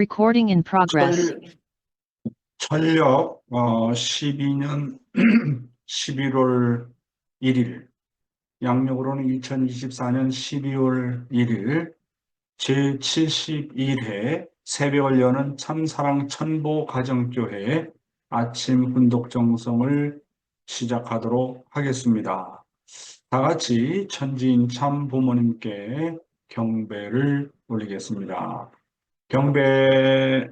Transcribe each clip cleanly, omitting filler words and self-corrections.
Recording in progress. 천력 12년 11월 1일, 양력으로는 2024년 12월 1일 제71회 새벽을 여는 참사랑 천보 가정교회 아침 훈독정성을 시작하도록 하겠습니다. 다 같이 천지인 참 부모님께 경배를 올리겠습니다. 경배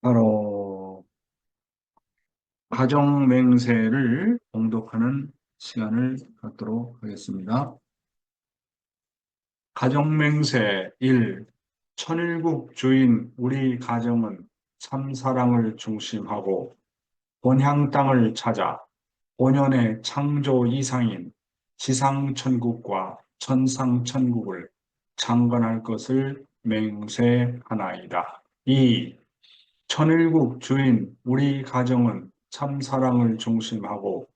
바로 가정 맹세를 봉독하는 시간을 갖도록 하겠습니다. 가정 맹세 1. 천일국 주인 우리 가정은 참사랑을 중심하고 본향 땅을 찾아 본연의 창조 이상인 지상천국과 천상천국을 창건할 것을 맹세하나이다. 2. 천일국 주인 우리 가정은 참사랑을 중심하고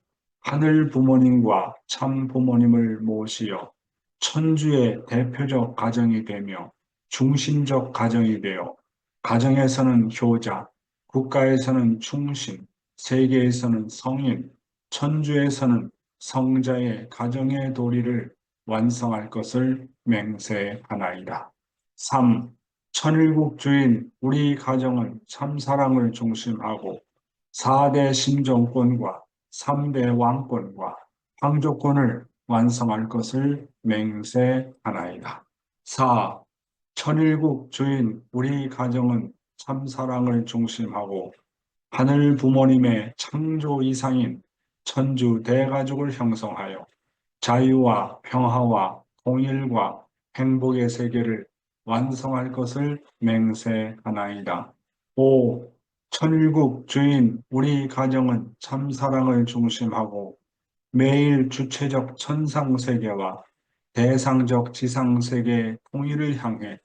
하늘 부모님과 참 부모님을 모시어 천주의 대표적 가정이 되며 중심적 가정이 되어 가정에서는 효자, 국가에서는 충신, 세계에서는 성인, 천주에서는 성자의 가정의 도리를 완성할 것을 맹세하나이다. 3. 천일국 주인 우리 가정은 참사랑을 중심하고 4대 심정권과 3대 왕권과 황조권을 완성할 것을 맹세하나이다. 4. 천일국 주인 우리 가정은 참사랑을 중심하고 하늘 부모님의 창조 이상인 천주 대가족을 형성하여 자유와 평화와 통일과 행복의 세계를 완성할 것을 맹세하나이다. 5. 천일국 주인 우리 가정은 참사랑을 중심하고 매일 주체적 천상세계와 대상적 지상세계의 통일을 향해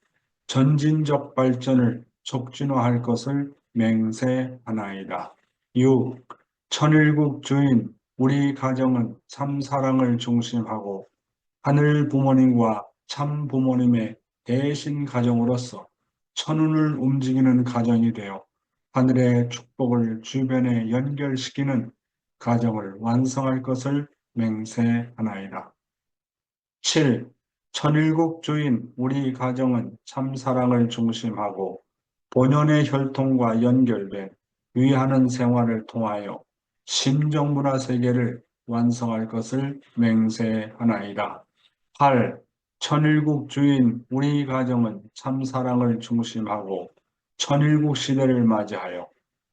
전진적 발전을 촉진화할 것을 맹세하나이다. 6. 천일국 주인 우리 가정은 참사랑을 중심하고 하늘 부모님과 참 부모님의 대신 가정으로서 천운을 움직이는 가정이 되어 하늘의 축복을 주변에 연결시키는 가정을 완성할 것을 맹세하나이다. 7. 천일국 주인 우리 가정은 참사랑을 중심하고 본연의 혈통과 연결된 위하는 생활을 통하여 심정문화 세계를 완성할 것을 맹세하나이다. 8. 천일국 주인 우리 가정은 참사랑을 중심하고 천일국 시대를 맞이하여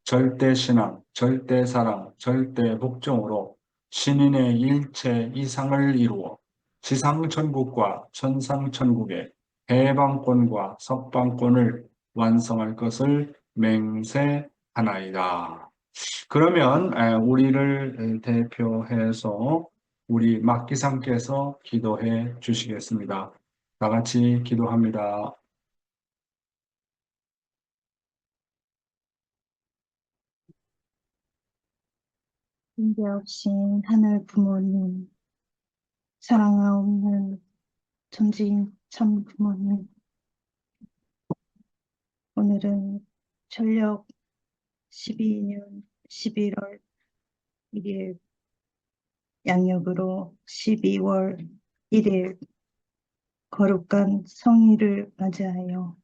절대신앙, 절대사랑, 절대복종으로 신인의 일체 이상을 이루어 지상천국과 천상천국의 해방권과 석방권을 완성할 것을 맹세하나이다. 그러면 우리를 대표해서 우리 막기상께서 기도해 주시겠습니다. 다 같이 기도합니다. 존재하신 하늘 부모님, 사랑하옵는 천지인 참 부모님, 오늘은 천력 12년 11월 1일, 양력으로 12월 1일 거룩한 성일을 맞이하여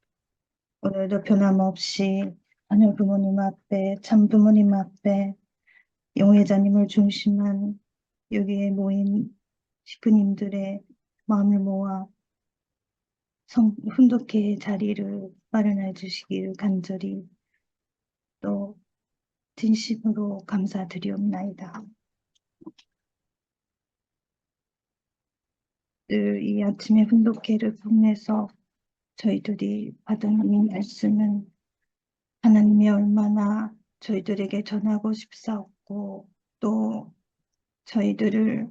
오늘도 변함없이 하늘 부모님 앞에, 참 부모님 앞에 용회자님을 중심한 여기에 모인 식구님들의 마음을 모아 훈독회의 자리를 마련해 주시기를 간절히 또 진심으로 감사드리옵나이다. 늘 이 아침의 훈독회를 통해서 저희들이 받은 이 말씀은 하나님이 얼마나 저희들에게 전하고 싶사옵고 또 저희들을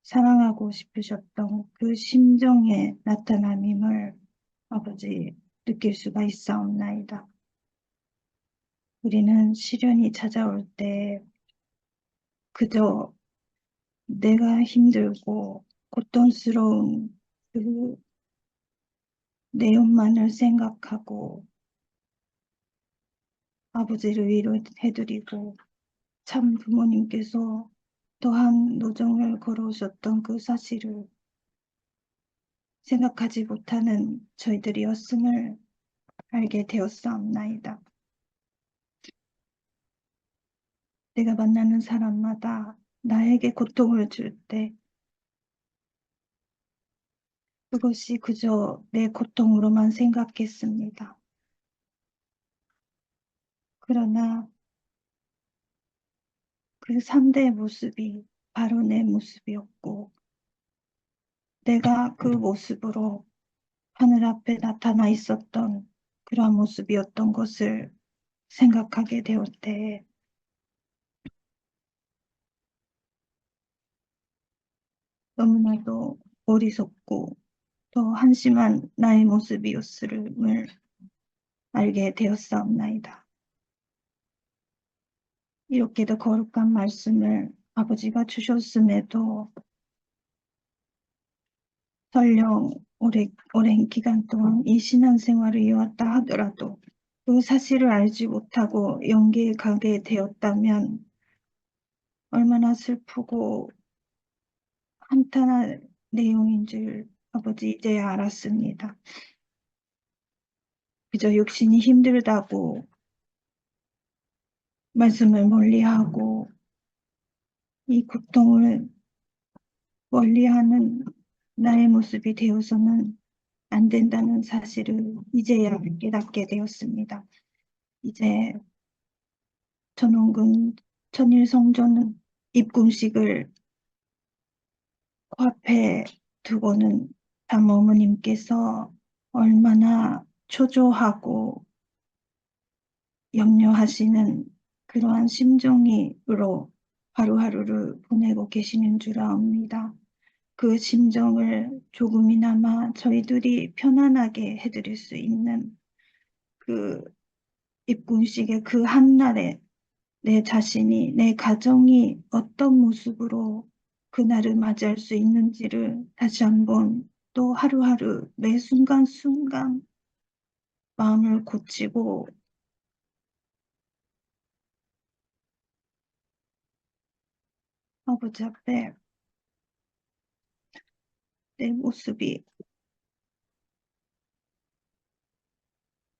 사랑하고 싶으셨던 그 심정의 나타남임을 아버지 느낄 수가 있사옵나이다. 우리는 시련이 찾아올 때 그저 내가 힘들고 고통스러운 그 내 엄마를 생각하고 아버지를 위로해드리고 참 부모님께서 또한 노정을 걸어오셨던 그 사실을 생각하지 못하는 저희들이었음을 알게 되었사옵나이다. 내가 만나는 사람마다 나에게 고통을 줄 때 그것이 그저 내 고통으로만 생각했습니다. 그러나 그 상대의 모습이 바로 내 모습이었고 내가 그 모습으로 하늘 앞에 나타나 있었던 그러한 모습이었던 것을 생각하게 되올 때 너무나도 어리석고 또 한심한 나의 모습이었음을 알게 되었사옵나이다. 이렇게도 거룩한 말씀을 아버지가 주셨음에도 설령 오랜 기간 동안 이 신앙생활을 이어왔다 하더라도 그 사실을 알지 못하고 연계에 가게 되었다면 얼마나 슬프고 한탄할 내용인 줄 아버지 이제야 알았습니다. 그저 육신이 힘들다고 말씀을 멀리하고 이 고통을 멀리하는 나의 모습이 되어서는 안 된다는 사실을 이제야 깨닫게 되었습니다. 이제 전원근 천일성전 입궁식을 코앞에 두고는 장어머님께서 얼마나 초조하고 염려하시는 그러한 심정으로 하루하루를 보내고 계시는 줄 압니다. 그 심정을 조금이나마 저희들이 편안하게 해드릴 수 있는 그 입궁식의 그 한날에 내 자신이, 내 가정이 어떤 모습으로 그날을 맞이할 수 있는지를 다시 한번 또 하루하루 매 순간순간 마음을 고치고 아버지 앞에 내 모습이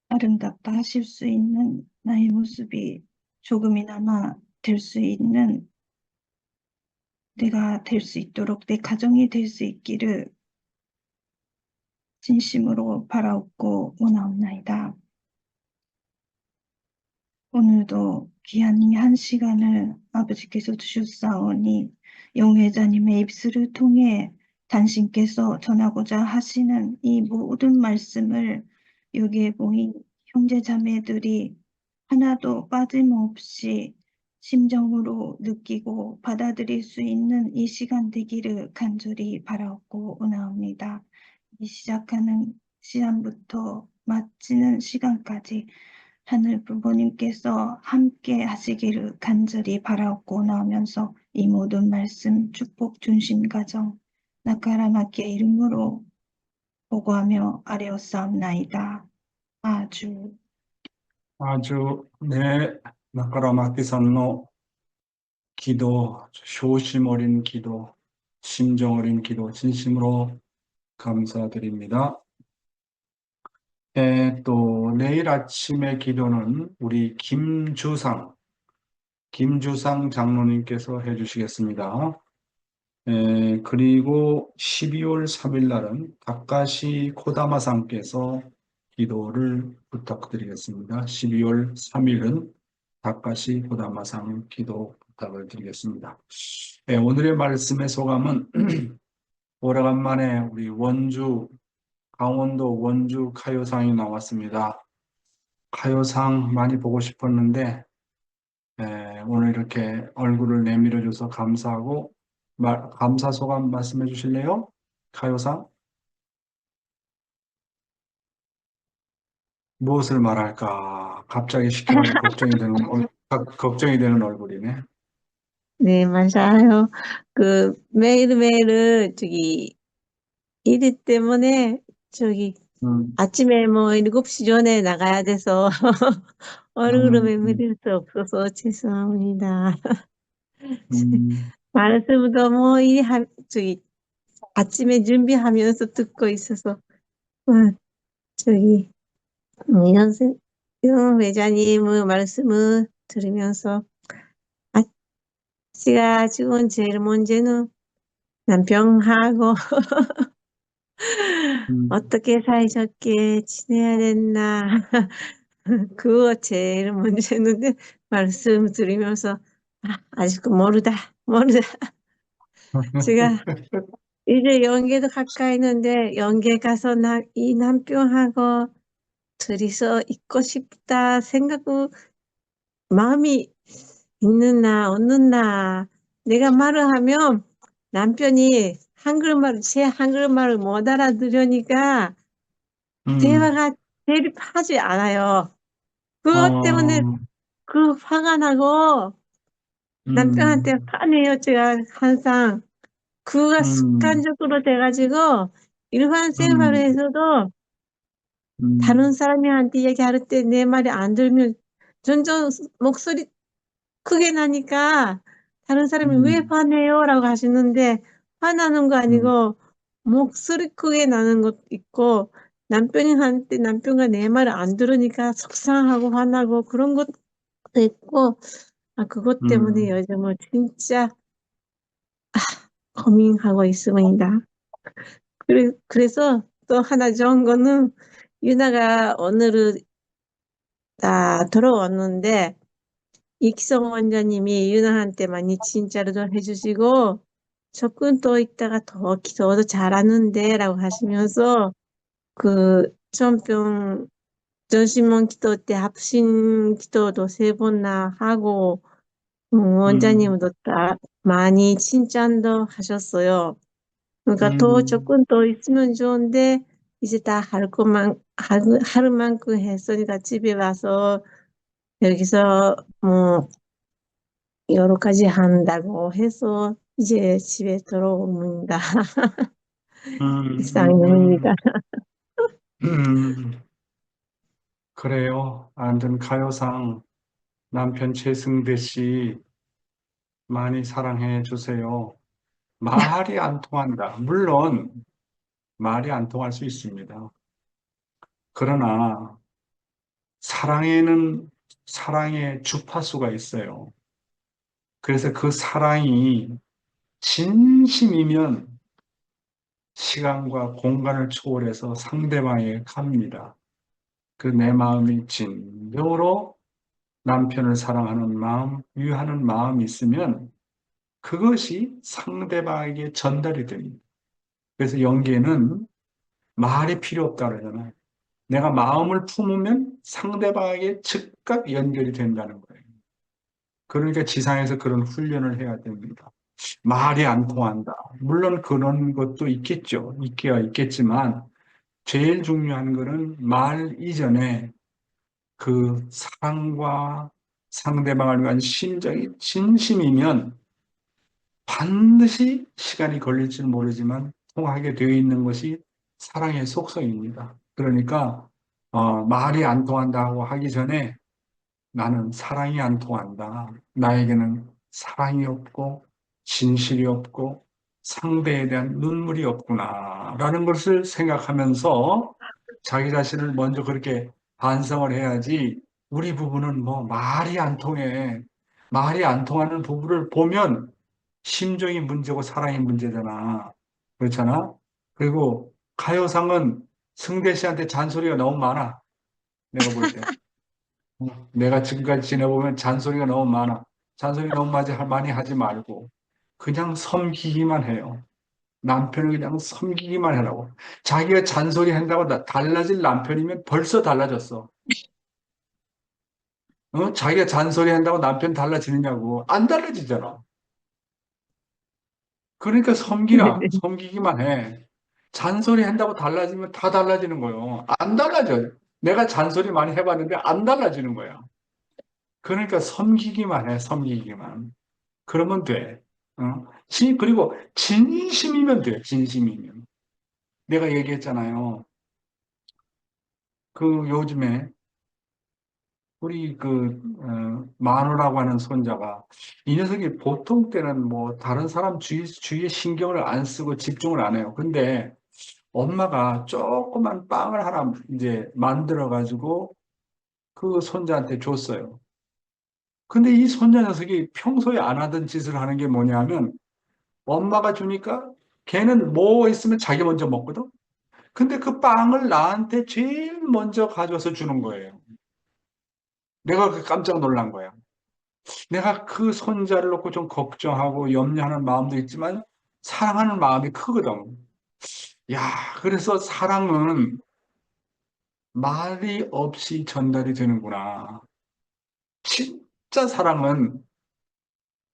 아름답다 하실 수 있는 나의 모습이 조금이나마 될 수 있는 내가 될 수 있도록 내 가정이 될 수 있기를 진심으로 바라옵고 원하옵나이다. 오늘도 귀한 이 한 시간을 아버지께서 주셨사오니 영회자님의 입술을 통해 당신께서 전하고자 하시는 이 모든 말씀을 여기에 모인 형제 자매들이 하나도 빠짐없이 심정으로 느끼고 받아들일 수 있는 이 시간 되기를 간절히 바라옵고 원하옵니다. 이 시작하는 시간부터 마치는 시간까지 하늘 부모님께서 함께 하시기를 간절히 바라옵고 나오면서 이 모든 말씀 축복 중심 가정 나카라마키의 이름으로 보고하며 아뢰었사옵나이다. 아주 아주 네, 나카라마키산노 기도, 효심 어린 기도, 심정 어린 기도, 진심으로 감사드립니다. 또 내일 아침의 기도는 우리 김주상 장로님께서 해주시겠습니다. 그리고 12월 3일 날은 다카시 코다마상께서 기도를 부탁드리겠습니다. 12월 3일은 다카시 코다마상 기도 부탁을 드리겠습니다. 오늘의 말씀의 소감은 오래간만에 우리 강원도 원주 가요상이 나왔습니다. 가요상 많이 보고 싶었는데 오늘 이렇게 얼굴을 내밀어줘서 감사하고 감사 소감 말씀해 주실래요? 가요상 무엇을 말할까? 갑자기 시켜가지고 걱정이 되는 얼굴이네. 네, 맞아요. 매일매일, 일 때문에, 음, 아침에 뭐 7시 전에 나가야 돼서 얼굴을 음, 매매릴 수 없어서 죄송합니다. 음, 말씀도 뭐 저기 아침에 준비하면서 듣고 있어서 저기 연세 영 회장님의 말씀을 들으면서 제가 지금 제일 문제는 남편하고 음, 어떻게 사이좋게 지내야 됐나. 그거 제일 문제였는데 말씀 드리면서 아직도 모르다. 제가 이제 연계도 가까이 있는데 연계 가서 이 남편하고 둘이서 있고 싶다 생각은 마음이 있느나 없느나 내가 말을 하면 남편이 제 한글말을 못 알아들으니까 음, 대화가 대립하지 않아요. 그것 때문에 어, 그 화가 나고 남편한테 음, 화내요. 제가 항상 그가 음, 습관적으로 돼가지고 일반 음, 생활에서도 다른 음, 사람한테 얘기할 때 내 말이 안 들으면 점점 목소리 크게 나니까 다른 사람이 왜 음, 화내요? 라고 하시는데 화나는 거 음, 아니고 목소리 크게 나는 것도 있고 남편한테 남편가 내 말을 안 들으니까 속상하고 화나고 그런 것도 있고 그것 때문에 음, 요즘은 진짜 고민하고 있습니다. 그래서 또 하나 좋은 거는 유나가 오늘은 다 들어왔는데 이기성 원장님이 유나한테 많이 진짜로 좀 해주시고 조금 더 있다가 더 기도도 잘하는데 라고 하시면서 그 전병 전신문 기도 때 합심 기도도 3번나 하고 음, 원장님도 다 많이 칭찬도 하셨어요. 그러니까 더 음, 조금 더 있으면 좋은데 이제 다 할 만큼 했으니까 집에 와서 여기서 뭐 여러 가지 한다고 해서 이제 집에 들어옵니다. 음, 이상입니다. 그래요. 아무튼 가요상 남편 최승대 씨 많이 사랑해 주세요. 말이 안 통한다. 물론 말이 안 통할 수 있습니다. 그러나 사랑에는 사랑의 주파수가 있어요. 그래서 그 사랑이 진심이면 시간과 공간을 초월해서 상대방에게 갑니다. 그 내 마음이 진정으로 남편을 사랑하는 마음, 위하는 마음이 있으면 그것이 상대방에게 전달이 됩니다. 그래서 연기에는 말이 필요 없다 그러잖아요. 내가 마음을 품으면 상대방에게 즉각 연결이 된다는 거예요. 그러니까 지상에서 그런 훈련을 해야 됩니다. 말이 안 통한다. 물론 그런 것도 있겠죠. 있기야 있겠지만 제일 중요한 거는 말 이전에 그 사랑과 상대방을 위한 심정이 진심이면 반드시 시간이 걸릴지는 모르지만 통하게 되어 있는 것이 사랑의 속성입니다. 그러니까 말이 안 통한다고 하기 전에 나는 사랑이 안 통한다. 나에게는 사랑이 없고 진실이 없고 상대에 대한 눈물이 없구나. 라는 것을 생각하면서 자기 자신을 먼저 그렇게 반성을 해야지 우리 부부는 뭐 말이 안 통해. 말이 안 통하는 부부를 보면 심정이 문제고 사랑이 문제잖아. 그렇잖아? 그리고 가요상은 승대 씨한테 잔소리가 너무 많아. 내가 볼 때. 내가 지금까지 지내보면 잔소리가 너무 많아. 잔소리 너무 많이 하지 말고 그냥 섬기기만 해요. 남편을 그냥 섬기기만 해라고. 자기가 잔소리 한다고 달라질 남편이면 벌써 달라졌어. 자기가 잔소리 한다고 남편 달라지느냐고. 안 달라지잖아. 그러니까 섬기라. 섬기기만 해. 잔소리 한다고 달라지면 다 달라지는 거예요. 안 달라져. 내가 잔소리 많이 해봤는데 안 달라지는 거야. 그러니까 섬기기만 해, 섬기기만. 그러면 돼. 그리고 진심이면 돼, 진심이면. 내가 얘기했잖아요. 그 요즘에 우리 마누라고 하는 손자가 이 녀석이 보통 때는 뭐 다른 사람 주위에 신경을 안 쓰고 집중을 안 해요. 근데 엄마가 조그만 빵을 하나 이제 만들어 가지고 그 손자한테 줬어요. 근데 이 손자 녀석이 평소에 안 하던 짓을 하는 게 뭐냐면 엄마가 주니까 걔는 뭐 있으면 자기 먼저 먹거든. 근데 그 빵을 나한테 제일 먼저 가져서 주는 거예요. 내가 깜짝 놀란 거야. 내가 그 손자를 놓고 좀 걱정하고 염려하는 마음도 있지만 사랑하는 마음이 크거든. 야, 그래서 사랑은 말이 없이 전달이 되는구나. 진짜 사랑은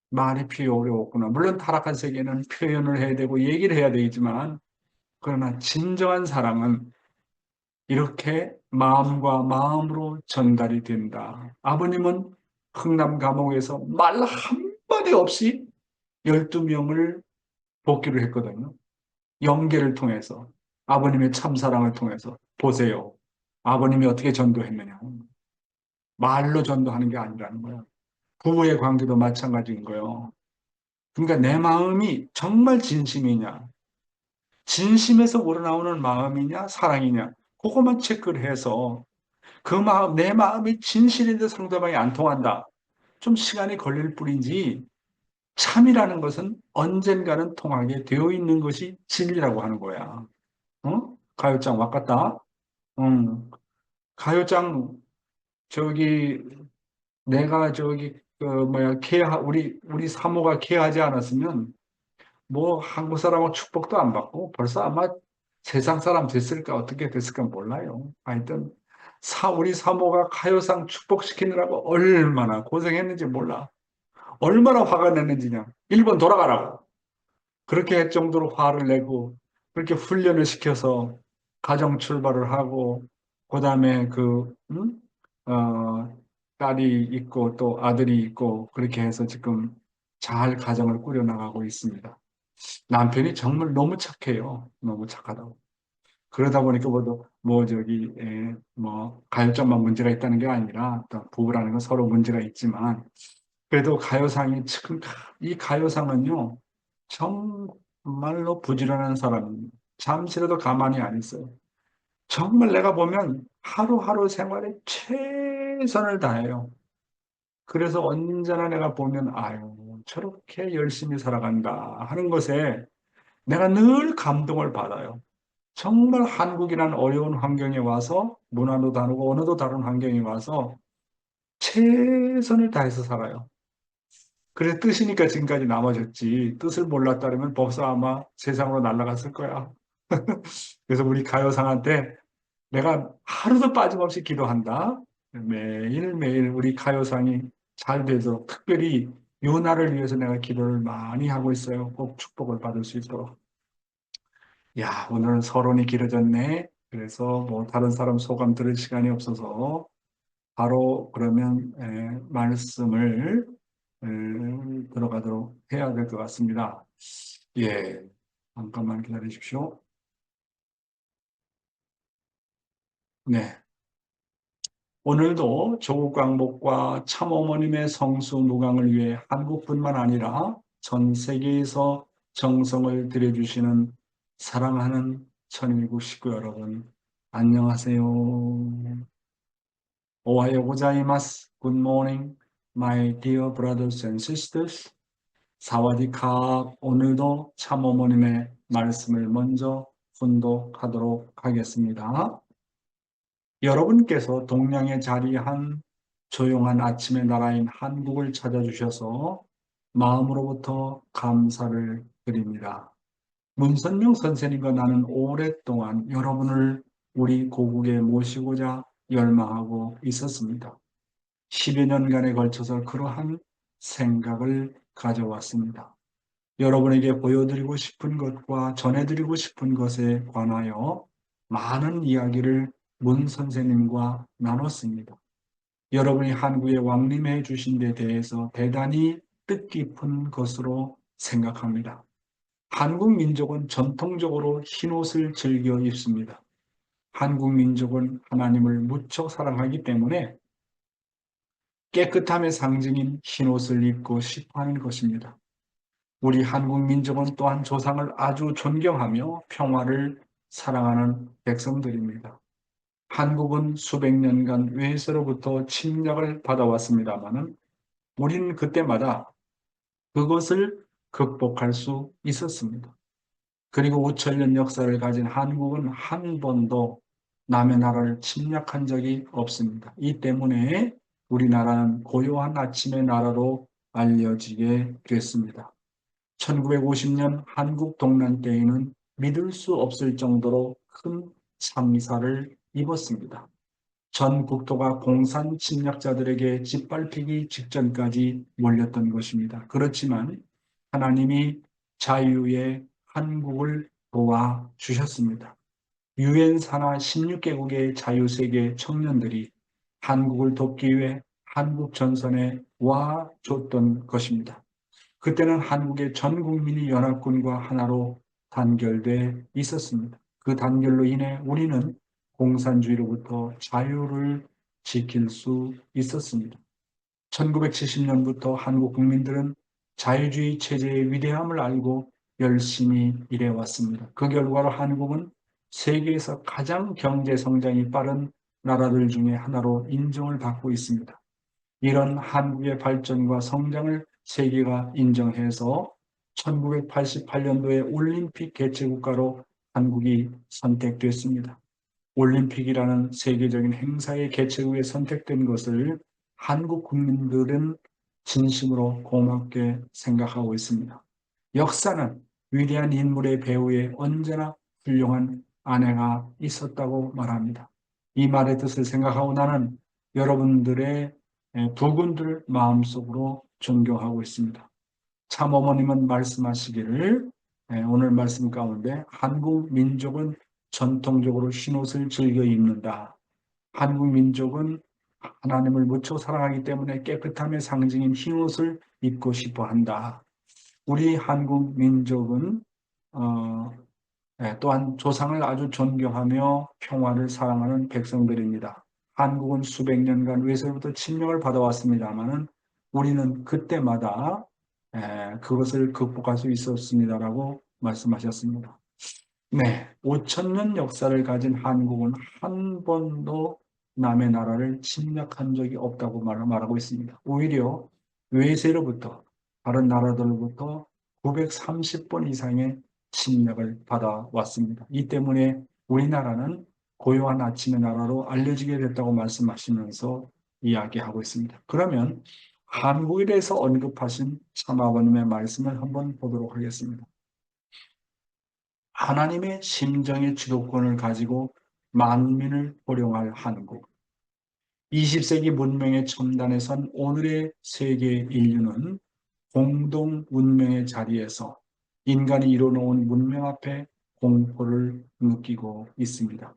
말이 필요 어려웠구나. 물론 타락한 세계는 표현을 해야 되고 얘기를 해야 되겠지만, 그러나 진정한 사랑은 이렇게 마음과 마음으로 전달이 된다. 아버님은 흥남 감옥에서 말 한마디 없이 12명을 복귀를 했거든요. 영계를 통해서, 아버님의 참사랑을 통해서. 보세요. 아버님이 어떻게 전도했느냐. 말로 전도하는 게 아니라는 거야. 부부의 관계도 마찬가지인 거예요. 그러니까 내 마음이 정말 진심이냐, 진심에서 우러나오는 마음이냐, 사랑이냐, 그것만 체크를 해서 그 마음, 내 마음이 진실인데 상대방이 안 통한다. 좀 시간이 걸릴 뿐이지, 참이라는 것은 언젠가는 통하게 되어 있는 것이 진리라고 하는 거야. 어? 가요장 왔겠다. 가요장, 저기, 내가 우리 사모가 케어하지 않았으면 뭐 한국 사람하고 축복도 안 받고 벌써 아마 세상 사람 됐을까 어떻게 됐을까 몰라요. 하여튼 우리 사모가 가요상 축복시키느라고 얼마나 고생했는지 몰라. 얼마나 화가 냈는지냐. 일본 돌아가라고. 그렇게 할 정도로 화를 내고 그렇게 훈련을 시켜서 가정 출발을 하고 그다음에 딸이 있고 또 아들이 있고 그렇게 해서 지금 잘 가정을 꾸려나가고 있습니다. 남편이 정말 너무 착해요. 너무 착하다고. 그러다 보니까 가요점만 문제가 있다는 게 아니라 또 부부라는 건 서로 문제가 있지만 그래도 지금 이 가요상은요 정말로 부지런한 사람입니다. 잠시라도 가만히 안 있어요. 정말 내가 보면 하루하루 생활에 최선을 다해요. 그래서 언제나 내가 보면 아유 저렇게 열심히 살아간다 하는 것에 내가 늘 감동을 받아요. 정말 한국이라는 어려운 환경에 와서 문화도 다르고 언어도 다른 환경에 와서 최선을 다해서 살아요. 그래 뜻이니까 지금까지 남아졌지. 뜻을 몰랐다면 벌써 아마 세상으로 날아갔을 거야. 그래서 우리 가요상한테 내가 하루도 빠짐없이 기도한다. 매일매일 우리 가요상이 잘 되도록 특별히 요 날을 위해서 내가 기도를 많이 하고 있어요. 꼭 축복을 받을 수 있도록. 야, 오늘은 서론이 길어졌네. 그래서 뭐 다른 사람 소감 들을 시간이 없어서 바로 그러면 말씀을 들어가도록 해야 될 것 같습니다. 예, 잠깐만 기다리십시오. 네. 오늘도 조국 광복과 참어머님의 성수무강을 위해 한국뿐만 아니라 전 세계에서 정성을 들여주시는 사랑하는 천일국 식구 여러분, 안녕하세요. 오하요 고자이마스. Good morning, my dear brothers and sisters. 사와디캅. 오늘도 참어머님의 말씀을 먼저 훈독하도록 하겠습니다. 여러분께서 동양에 자리한 조용한 아침의 나라인 한국을 찾아주셔서 마음으로부터 감사를 드립니다. 문선명 선생님과 나는 오랫동안 여러분을 우리 고국에 모시고자 열망하고 있었습니다. 10여 년간에 걸쳐서 그러한 생각을 가져왔습니다. 여러분에게 보여드리고 싶은 것과 전해드리고 싶은 것에 관하여 많은 이야기를 문 선생님과 나눴습니다. 여러분이 한국에 왕림해 주신 데 대해서 대단히 뜻깊은 것으로 생각합니다. 한국 민족은 전통적으로 흰옷을 즐겨 입습니다. 한국 민족은 하나님을 무척 사랑하기 때문에 깨끗함의 상징인 흰옷을 입고 싶어하는 것입니다. 우리 한국 민족은 또한 조상을 아주 존경하며 평화를 사랑하는 백성들입니다. 한국은 수백 년간 외세로부터 침략을 받아왔습니다마는 우리는 그때마다 그것을 극복할 수 있었습니다. 그리고 5천년 역사를 가진 한국은 한 번도 남의 나라를 침략한 적이 없습니다. 이 때문에 우리나라는 고요한 아침의 나라로 알려지게 됐습니다. 1950년 한국 동란 때에는 믿을 수 없을 정도로 큰 참사를 입었습니다. 전 국토가 공산 침략자들에게 짓밟히기 직전까지 몰렸던 것입니다. 그렇지만 하나님이 자유의 한국을 도와주셨습니다. 유엔 산하 16개국의 자유세계 청년들이 한국을 돕기 위해 한국 전선에 와줬던 것입니다. 그때는 한국의 전 국민이 연합군과 하나로 단결돼 있었습니다. 그 단결로 인해 우리는 공산주의로부터 자유를 지킬 수 있었습니다. 1970년부터 한국 국민들은 자유주의 체제의 위대함을 알고 열심히 일해왔습니다. 그 결과로 한국은 세계에서 가장 경제 성장이 빠른 나라들 중에 하나로 인정을 받고 있습니다. 이런 한국의 발전과 성장을 세계가 인정해서 1988년도에 올림픽 개최국가로 한국이 선택됐습니다. 올림픽이라는 세계적인 행사의 개최국에 선택된 것을 한국 국민들은 진심으로 고맙게 생각하고 있습니다. 역사는 위대한 인물의 배후에 언제나 훌륭한 아내가 있었다고 말합니다. 이 말의 뜻을 생각하고 나는 여러분들의 부군들을 마음속으로 존경하고 있습니다. 참 어머님은 말씀하시기를 오늘 말씀 가운데 한국 민족은 전통적으로 흰옷을 즐겨 입는다. 한국 민족은 하나님을 무척 사랑하기 때문에 깨끗함의 상징인 흰옷을 입고 싶어 한다. 우리 한국 민족은 또한 조상을 아주 존경하며 평화를 사랑하는 백성들입니다. 한국은 수백 년간 외세로부터 침략을 받아왔습니다마는 우리는 그때마다 그것을 극복할 수 있었습니다라고 말씀하셨습니다. 네, 5천년 역사를 가진 한국은 한 번도 남의 나라를 침략한 적이 없다고 말하고 있습니다. 오히려 외세로부터 다른 나라들로부터 930번 이상의 침략을 받아왔습니다. 이 때문에 우리나라는 고요한 아침의 나라로 알려지게 됐다고 말씀하시면서 이야기하고 있습니다. 그러면 한국에 대해서 언급하신 참아버님의 말씀을 한번 보도록 하겠습니다. 하나님의 심정의 주도권을 가지고 만민을 호령할 한국. 20세기 문명의 첨단에 선 오늘의 세계 인류는 공동 문명의 자리에서 인간이 이뤄놓은 문명 앞에 공포를 느끼고 있습니다.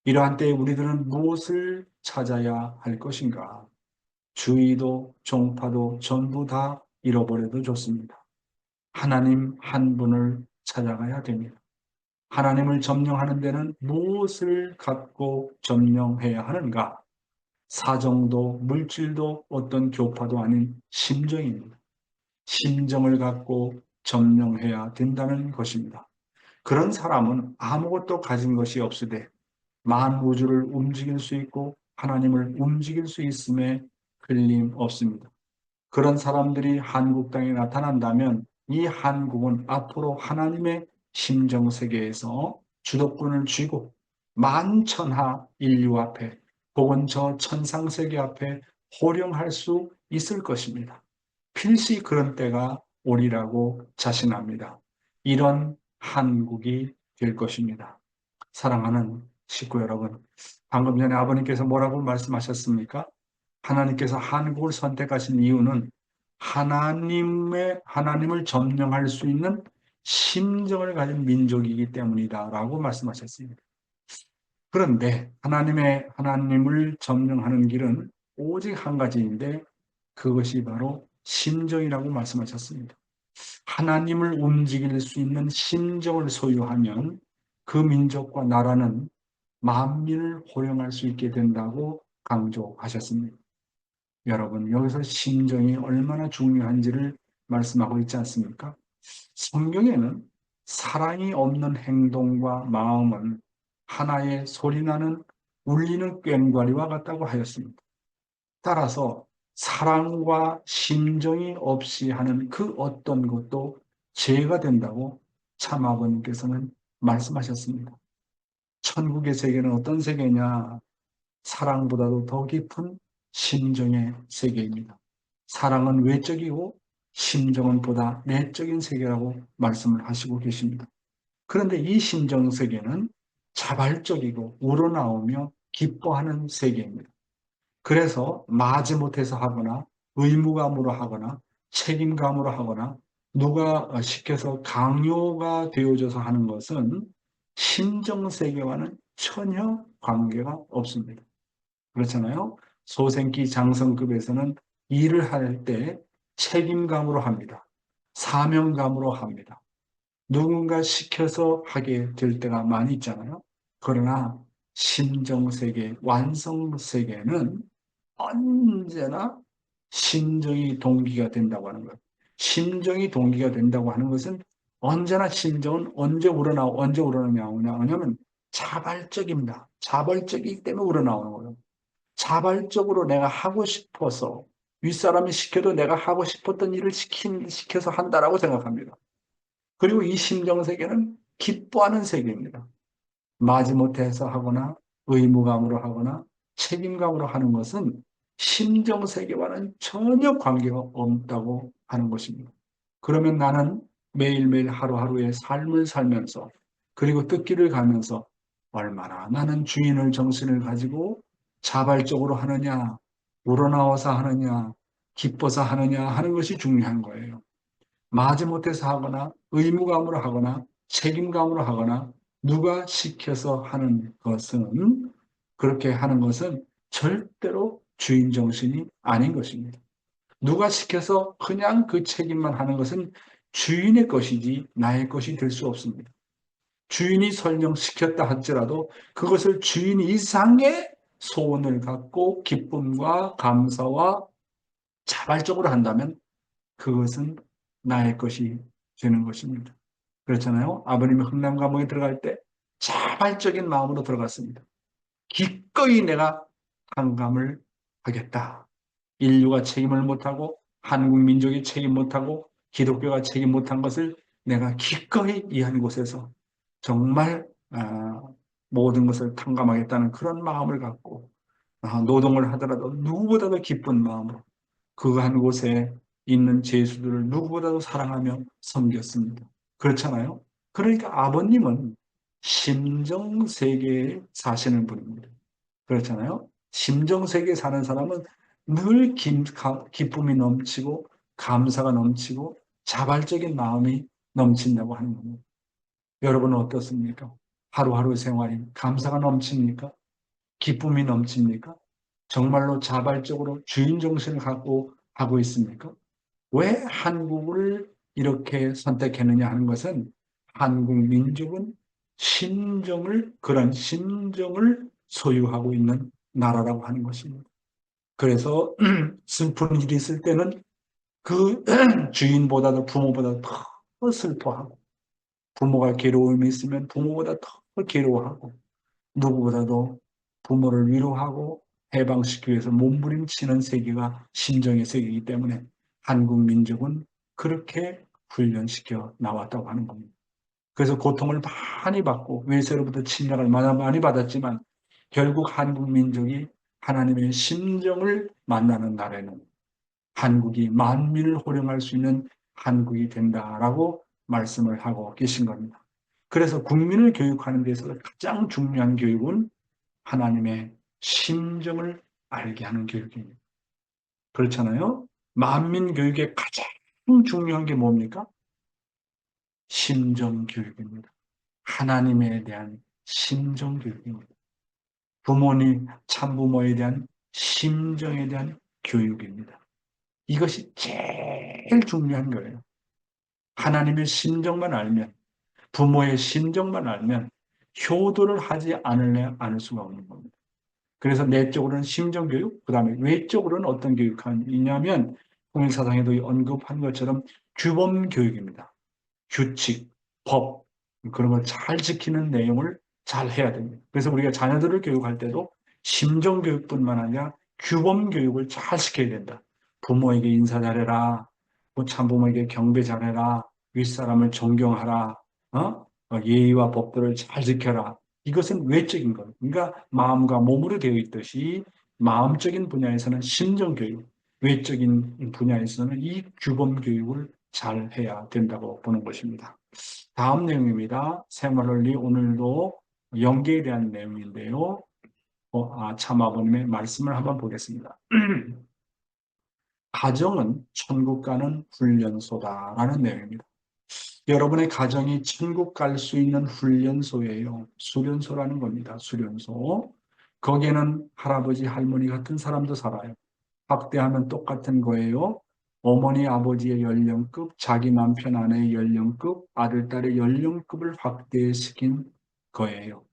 이러한 때에 우리들은 무엇을 찾아야 할 것인가? 주의도 종파도 전부 다 잃어버려도 좋습니다. 하나님 한 분을 찾아가야 됩니다. 하나님을 점령하는 데는 무엇을 갖고 점령해야 하는가? 사정도 물질도 어떤 교파도 아닌 심정입니다. 심정을 갖고 점령해야 된다는 것입니다. 그런 사람은 아무것도 가진 것이 없으되 만우주를 움직일 수 있고 하나님을 움직일 수 있음에 틀림없습니다. 그런 사람들이 한국 땅에 나타난다면 이 한국은 앞으로 하나님의 심정세계에서 주도권을 쥐고 만천하 인류 앞에 혹은 저 천상세계 앞에 호령할 수 있을 것입니다. 필시 그런 때가 오리라고 자신합니다. 이런 한국이 될 것입니다. 사랑하는 식구 여러분, 방금 전에 아버님께서 뭐라고 말씀하셨습니까? 하나님께서 한국을 선택하신 이유는 하나님을 점령할 수 있는 심정을 가진 민족이기 때문이다라고 말씀하셨습니다. 그런데 하나님을 점령하는 길은 오직 한 가지인데 그것이 바로 심정이라고 말씀하셨습니다. 하나님을 움직일 수 있는 심정을 소유하면 그 민족과 나라는 만민을 호령할 수 있게 된다고 강조하셨습니다. 여러분, 여기서 심정이 얼마나 중요한지를 말씀하고 있지 않습니까? 성경에는 사랑이 없는 행동과 마음은 하나의 소리나는 울리는 꽹과리와 같다고 하였습니다. 따라서 사랑과 심정이 없이 하는 그 어떤 것도 죄가 된다고 참 아버님께서는 말씀하셨습니다. 천국의 세계는 어떤 세계냐? 사랑보다도 더 깊은 심정의 세계입니다. 사랑은 외적이고 심정은 보다 내적인 세계라고 말씀을 하시고 계십니다. 그런데 이 심정 세계는 자발적이고 우러나오며 기뻐하는 세계입니다. 그래서 마지못해서 하거나 의무감으로 하거나 책임감으로 하거나 누가 시켜서 강요가 되어져서 하는 것은 심정 세계와는 전혀 관계가 없습니다. 그렇잖아요. 소생기 장성급에서는 일을 할 때 책임감으로 합니다. 사명감으로 합니다. 누군가 시켜서 하게 될 때가 많이 있잖아요. 그러나 심정세계, 완성세계는 언제나 심정이 동기가 된다고 하는 거예요. 심정이 동기가 된다고 하는 것은 언제나 심정은 언제 우러나오냐면 자발적입니다. 자발적이기 때문에 우러나오는 거예요. 자발적으로 내가 하고 싶어서 윗사람이 시켜도 내가 하고 싶었던 일을 시켜서 한다라고 생각합니다. 그리고 이 심정 세계는 기뻐하는 세계입니다. 마지못해서 하거나 의무감으로 하거나 책임감으로 하는 것은 심정 세계와는 전혀 관계가 없다고 하는 것입니다. 그러면 나는 매일매일 하루하루의 삶을 살면서 그리고 뜻길을 가면서 얼마나 나는 주인의 정신을 가지고 자발적으로 하느냐, 우러나와서 하느냐, 기뻐서 하느냐 하는 것이 중요한 거예요. 마지못해서 하거나 의무감으로 하거나 책임감으로 하거나 누가 시켜서 하는 것은 그렇게 하는 것은 절대로 주인 정신이 아닌 것입니다. 누가 시켜서 그냥 그 책임만 하는 것은 주인의 것이지 나의 것이 될 수 없습니다. 주인이 설령 시켰다 할지라도 그것을 주인 이상의 소원을 갖고 기쁨과 감사와 자발적으로 한다면 그것은 나의 것이 되는 것입니다. 그렇잖아요. 아버님이 흥남 감옥에 들어갈 때 자발적인 마음으로 들어갔습니다. 기꺼이 내가 항감을 하겠다. 인류가 책임을 못하고 한국 민족이 책임 못하고 기독교가 책임 못한 것을 내가 기꺼이 이 한 곳에서 정말 모든 것을 탕감하겠다는 그런 마음을 갖고 노동을 하더라도 누구보다도 기쁜 마음으로 그 한 곳에 있는 제수들을 누구보다도 사랑하며 섬겼습니다. 그렇잖아요. 그러니까 아버님은 심정세계에 사시는 분입니다. 그렇잖아요. 심정세계에 사는 사람은 늘 기쁨이 넘치고 감사가 넘치고 자발적인 마음이 넘친다고 하는 겁니다. 여러분은 어떻습니까? 하루하루 생활이 감사가 넘칩니까? 기쁨이 넘칩니까? 정말로 자발적으로 주인 정신을 갖고 하고 있습니까? 왜 한국을 이렇게 선택했느냐 하는 것은 한국 민족은 그런 심정을 소유하고 있는 나라라고 하는 것입니다. 그래서 슬픈 일이 있을 때는 그 주인보다도 부모보다 더 슬퍼하고 부모가 괴로움이 있으면 부모보다 더 괴로워하고 누구보다도 부모를 위로하고 해방시키기 위해서 몸부림치는 세계가 심정의 세계이기 때문에 한국 민족은 그렇게 훈련시켜 나왔다고 하는 겁니다. 그래서 고통을 많이 받고 외세로부터 침략을 많이 받았지만 결국 한국 민족이 하나님의 심정을 만나는 날에는 한국이 만민을 호령할 수 있는 한국이 된다라고 말씀을 하고 계신 겁니다. 그래서 국민을 교육하는 데 있어서 가장 중요한 교육은 하나님의 심정을 알게 하는 교육입니다. 그렇잖아요. 만민 교육의 가장 중요한 게 뭡니까? 심정 교육입니다. 하나님에 대한 심정 교육입니다. 부모님, 참부모에 대한 심정에 대한 교육입니다. 이것이 제일 중요한 거예요. 하나님의 심정만 알면, 부모의 심정만 알면 효도를 하지 않을 수가 없는 겁니다. 그래서 내적으로는 심정교육, 그 다음에 외적으로는 어떤 교육이냐면 통일사상에도 언급한 것처럼 규범교육입니다. 규칙, 법, 그런 걸 잘 지키는 내용을 잘 해야 됩니다. 그래서 우리가 자녀들을 교육할 때도 심정교육뿐만 아니라 규범교육을 잘 시켜야 된다. 부모에게 인사 잘해라. 참부모에게 경배 잘해라. 윗사람을 존경하라. 예의와 법도를 잘 지켜라. 이것은 외적인 것. 그러니까 마음과 몸으로 되어 있듯이 마음적인 분야에서는 심정교육, 외적인 분야에서는 이 규범교육을 잘 해야 된다고 보는 것입니다. 다음 내용입니다. 생활원리 오늘도 연계에 대한 내용인데요. 참아버님의 말씀을 한번 보겠습니다. 가정은 천국 가는 훈련소다라는 내용입니다. 여러분의 가정이 천국 갈 수 있는 훈련소예요. 수련소라는 겁니다. 수련소. 거기에는 할아버지, 할머니 같은 사람도 살아요. 확대하면 똑같은 거예요. 어머니, 아버지의 연령급, 자기 남편, 아내의 연령급, 아들, 딸의 연령급을 확대시킨 거예요.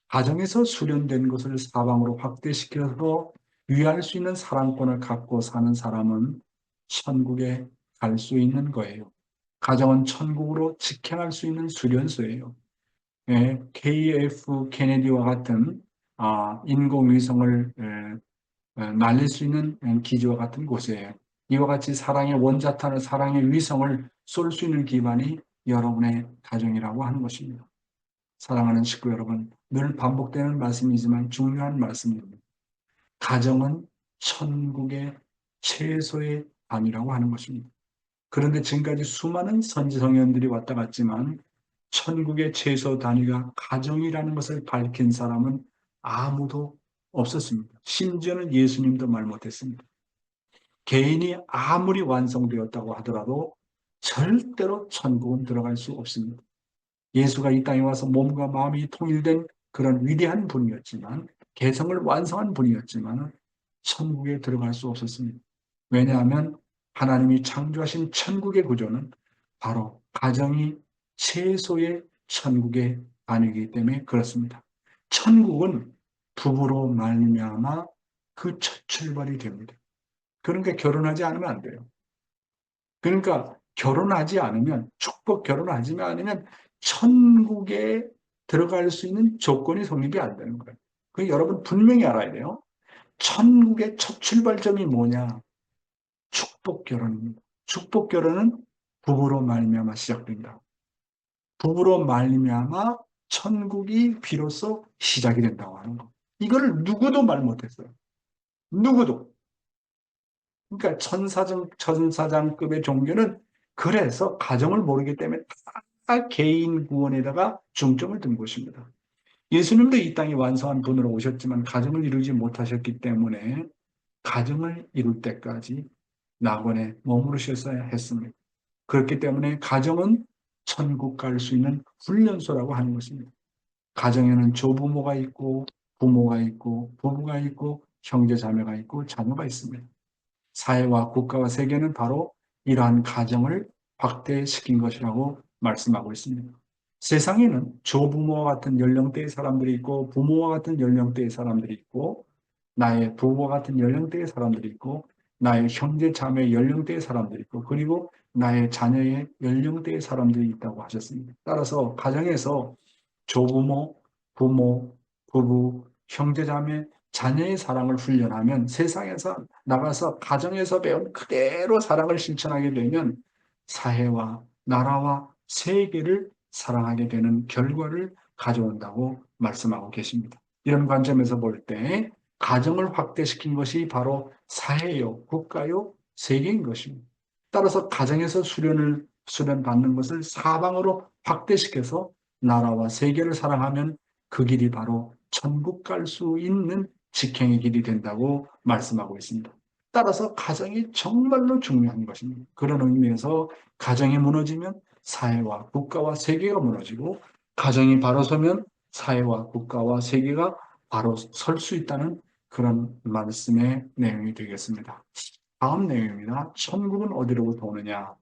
가정에서 수련된 것을 사방으로 확대시켜서 위할 수 있는 사랑권을 갖고 사는 사람은 천국에 갈 수 있는 거예요. 가정은 천국으로 직행할 수 있는 수련소예요. KF 케네디와 같은 인공위성을 날릴 수 있는 기지와 같은 곳이에요. 이와 같이 사랑의 원자탄을, 사랑의 위성을 쏠 수 있는 기반이 여러분의 가정이라고 하는 것입니다. 사랑하는 식구 여러분, 늘 반복되는 말씀이지만 중요한 말씀입니다. 가정은 천국의 최소의 단위라고 하는 것입니다. 그런데 지금까지 수많은 선지성년들이 왔다 갔지만 천국의 최소 단위가 가정이라는 것을 밝힌 사람은 아무도 없었습니다. 심지어는 예수님도 말 못했습니다. 개인이 아무리 완성되었다고 하더라도 절대로 천국은 들어갈 수 없습니다. 예수가 이 땅에 와서 몸과 마음이 통일된 그런 위대한 분이었지만, 개성을 완성한 분이었지만 천국에 들어갈 수 없었습니다. 왜냐하면 하나님이 창조하신 천국의 구조는 바로 가정이 최소의 천국의 단위이기 때문에 그렇습니다. 천국은 부부로 말미암아 그 첫 출발이 됩니다. 그러니까 결혼하지 않으면 안 돼요. 그러니까 결혼하지 않으면, 결혼하지 않으면 천국에 들어갈 수 있는 조건이 성립이 안 되는 거예요. 그 여러분 분명히 알아야 돼요. 천국의 첫 출발점이 뭐냐? 축복 결혼입니다. 축복 결혼은 부부로 말미암아 시작된다. 부부로 말미암아 천국이 비로소 시작이 된다고 하는 거. 이거를 누구도 말 못했어요. 누구도. 그러니까 천사장급의 종교는 그래서 가정을 모르기 때문에 다 개인 구원에다가 중점을 둔 것입니다. 예수님도 이 땅에 완성한 분으로 오셨지만 가정을 이루지 못하셨기 때문에 가정을 이룰 때까지 낙원에 머무르셨어야 했습니다. 그렇기 때문에 가정은 천국 갈 수 있는 훈련소라고 하는 것입니다. 가정에는 조부모가 있고 부모가 있고 부부가 있고 형제 자매가 있고 자녀가 있습니다. 사회와 국가와 세계는 바로 이러한 가정을 확대시킨 것이라고 말씀하고 있습니다. 세상에는 조부모와 같은 연령대의 사람들이 있고 부모와 같은 연령대의 사람들이 있고 나의 부부와 같은 연령대의 사람들이 있고 나의 형제 자매의 연령대의 사람들이 있고 그리고 나의 자녀의 연령대의 사람들이 있다고 하셨습니다. 따라서 가정에서 조부모, 부모, 부부, 형제 자매, 자녀의 사랑을 훈련하면 세상에서 나가서 가정에서 배운 그대로 사랑을 실천하게 되면 사회와 나라와 세계를 사랑하게 되는 결과를 가져온다고 말씀하고 계십니다. 이런 관점에서 볼 때 가정을 확대시킨 것이 바로 사회요, 국가요, 세계인 것입니다. 따라서 가정에서 수련받는 것을 사방으로 확대시켜서 나라와 세계를 사랑하면 그 길이 바로 천국 갈 수 있는 직행의 길이 된다고 말씀하고 있습니다. 따라서 가정이 정말로 중요한 것입니다. 그런 의미에서 가정이 무너지면 사회와 국가와 세계가 무너지고 가정이 바로 서면 사회와 국가와 세계가 바로 설 수 있다는 그런 말씀의 내용이 되겠습니다. 다음 내용입니다. 천국은 어디로부터 오느냐?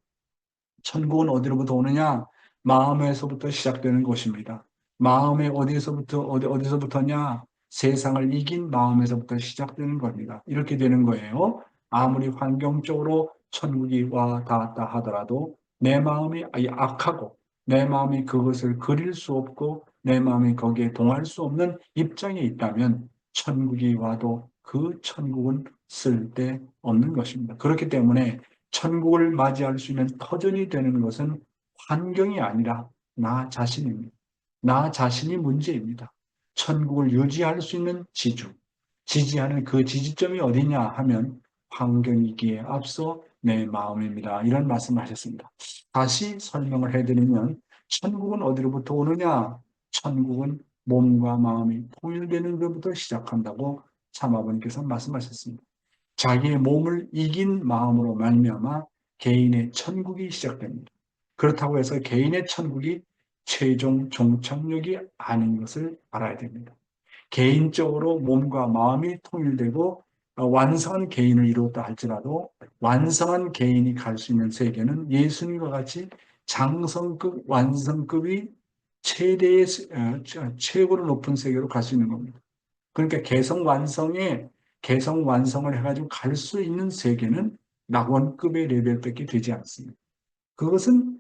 천국은 어디로부터 오느냐? 마음에서부터 시작되는 것입니다. 마음의 어디서부터냐? 세상을 이긴 마음에서부터 시작되는 겁니다. 이렇게 되는 거예요. 아무리 환경적으로 천국이 와 닿았다 하더라도 내 마음이 악하고 내 마음이 그것을 그릴 수 없고 내 마음이 거기에 동할 수 없는 입장에 있다면 천국이 와도 그 천국은 쓸데없는 것입니다. 그렇기 때문에 천국을 맞이할 수 있는 터전이 되는 것은 환경이 아니라 나 자신입니다. 나 자신이 문제입니다. 천국을 유지할 수 있는 지지하는 그 지지점이 어디냐 하면 환경이기에 앞서 내 마음입니다. 이런 말씀을 하셨습니다. 다시 설명을 해드리면 천국은 어디로부터 오느냐? 천국은 몸과 마음이 통일되는 것부터 시작한다고 참아버님께서 말씀하셨습니다. 자기의 몸을 이긴 마음으로 말미암아 개인의 천국이 시작됩니다. 그렇다고 해서 개인의 천국이 최종 종착역이 아닌 것을 알아야 됩니다. 개인적으로 몸과 마음이 통일되고 완성한 개인을 이루었다 할지라도 완성한 개인이 갈 수 있는 세계는 예수님과 같이 장성급, 완성급이 최대의 최고로 높은 세계로 갈 수 있는 겁니다. 그러니까 개성 완성을 해가지고 갈 수 있는 세계는 낙원급의 레벨밖에 되지 않습니다. 그것은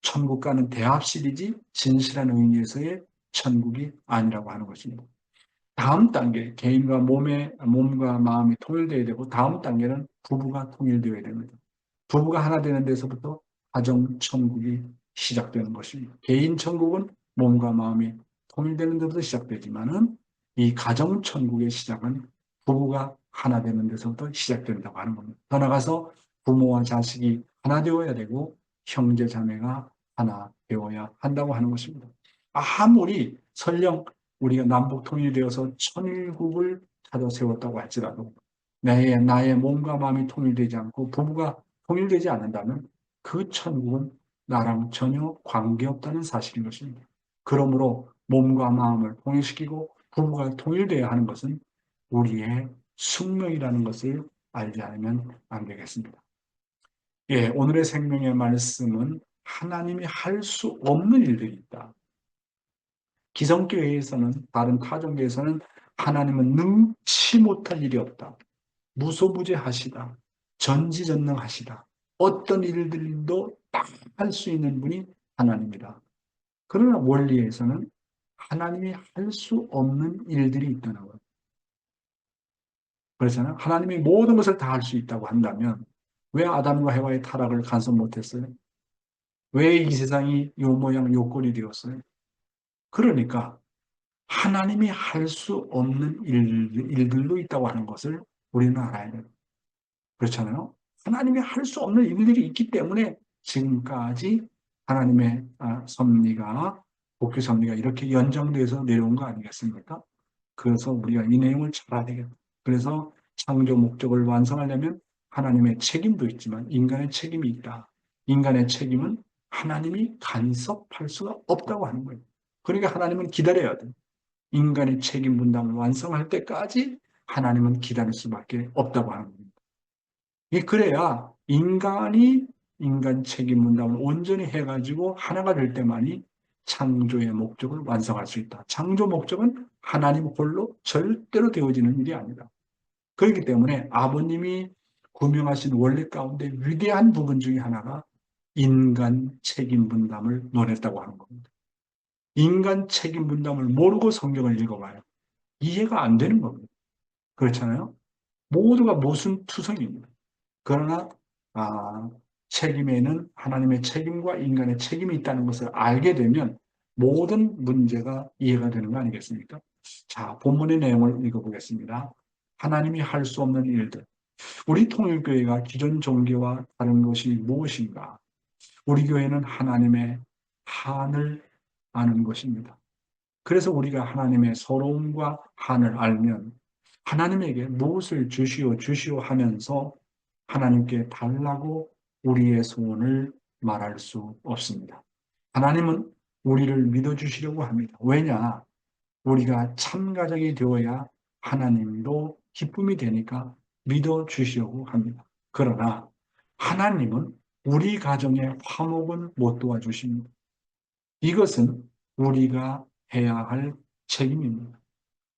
천국과는 대합실이지 진실한 의미에서의 천국이 아니라고 하는 것입니다. 다음 단계, 개인과 몸과 마음이 통일되어야 되고, 다음 단계는 부부가 통일되어야 됩니다. 부부가 하나 되는 데서부터 가정 천국이 시작되는 것입니다. 개인 천국은 몸과 마음이 통일되는 데부터 시작되지만은 이 가정 천국의 시작은 부부가 하나 되는 데서부터 시작된다고 하는 겁니다. 더 나아가서 부모와 자식이 하나 되어야 되고 형제 자매가 하나 되어야 한다고 하는 것입니다. 아무리 설령 우리가 남북 통일되어서 천일국을 찾아 세웠다고 할지라도 나의 몸과 마음이 통일되지 않고 부부가 통일되지 않는다면 그 천국은 나랑 전혀 관계없다는 사실인 것입니다. 그러므로 몸과 마음을 통일시키고 부부가 통일되어야 하는 것은 우리의 숙명이라는 것을 알지 않으면 안 되겠습니다. 예, 오늘의 생명의 말씀은 하나님이 할 수 없는 일들이 있다. 기성교회에서는, 다른 타종교에서는 하나님은 능치 못할 일이 없다. 무소부재하시다. 전지전능하시다. 어떤 일들도 다 할 수 있는 분이 하나님이다. 그러나 원리에서는 하나님이 할 수 없는 일들이 있다는 거예요. 그렇잖아요. 하나님이 모든 것을 다 할 수 있다고 한다면 왜 아담과 해와의 타락을 간섭 못했어요? 왜 이 세상이 요 모양 요 꼴이 되었어요? 그러니까 하나님이 할 수 없는 일들도 있다고 하는 것을 우리는 알아야 돼요. 그렇잖아요. 하나님이 할 수 없는 일들이 있기 때문에 지금까지 하나님의 섭리가, 복귀 섭리가 이렇게 연장돼서 내려온 거 아니겠습니까? 그래서 우리가 이 내용을 잘 알아야 되겠다. 그래서 창조 목적을 완성하려면 하나님의 책임도 있지만 인간의 책임이 있다. 인간의 책임은 하나님이 간섭할 수가 없다고 하는 거예요. 그러니까 하나님은 기다려야 돼요. 인간의 책임 분담을 완성할 때까지 하나님은 기다릴 수밖에 없다고 하는 겁니다. 그래야 인간이 인간 책임 분담을 온전히 해가지고 하나가 될 때만이 창조의 목적을 완성할 수 있다. 창조 목적은 하나님 홀로 절대로 되어지는 일이 아니다. 그렇기 때문에 아버님이 구명하신 원리 가운데 위대한 부분 중에 하나가 인간 책임 분담을 논했다고 하는 겁니다. 인간 책임 분담을 모르고 성경을 읽어봐요. 이해가 안 되는 겁니다. 그렇잖아요? 모두가 모순투성입니다. 그러나 책임에는 하나님의 책임과 인간의 책임이 있다는 것을 알게 되면 모든 문제가 이해가 되는 거 아니겠습니까? 자, 본문의 내용을 읽어보겠습니다. 하나님이 할 수 없는 일들. 우리 통일교회가 기존 종교와 다른 것이 무엇인가? 우리 교회는 하나님의 한을 아는 것입니다. 그래서 우리가 하나님의 서러움과 한을 알면 하나님에게 무엇을 주시오 하면서 하나님께 달라고 우리의 소원을 말할 수 없습니다. 하나님은 우리를 믿어주시려고 합니다. 왜냐? 우리가 참 가정이 되어야 하나님도 기쁨이 되니까 믿어주시려고 합니다. 그러나 하나님은 우리 가정의 화목은 못 도와주십니다. 이것은 우리가 해야 할 책임입니다.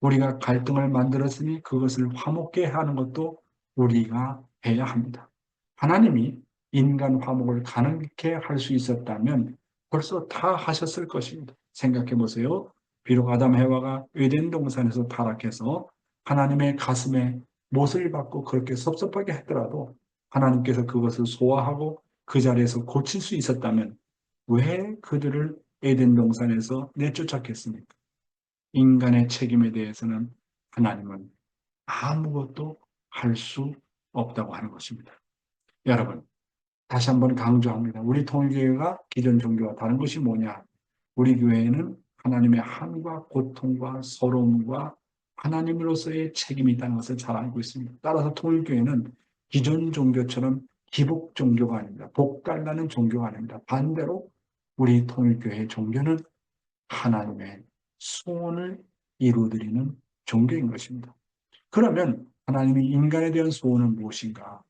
우리가 갈등을 만들었으니 그것을 화목케 하는 것도 우리가 해야 합니다. 하나님이 인간 화목을 가능케 할 수 있었다면 벌써 다 하셨을 것입니다. 생각해 보세요. 비록 아담 해와가 에덴 동산에서 타락해서 하나님의 가슴에 못을 받고 그렇게 섭섭하게 했더라도 하나님께서 그것을 소화하고 그 자리에서 고칠 수 있었다면 왜 그들을 에덴 동산에서 내쫓았겠습니까? 인간의 책임에 대해서는 하나님은 아무것도 할 수 없다고 하는 것입니다. 여러분, 다시 한번 강조합니다. 우리 통일교회가 기존 종교와 다른 것이 뭐냐? 우리 교회에는 하나님의 한과 고통과 서러움과 하나님으로서의 책임이 있다는 것을 잘 알고 있습니다. 따라서 통일교회는 기존 종교처럼 기복 종교가 아닙니다. 복달라는 종교가 아닙니다. 반대로 우리 통일교회의 종교는 하나님의 소원을 이루어드리는 종교인 것입니다. 그러면 하나님이 인간에 대한 소원은 무엇인가?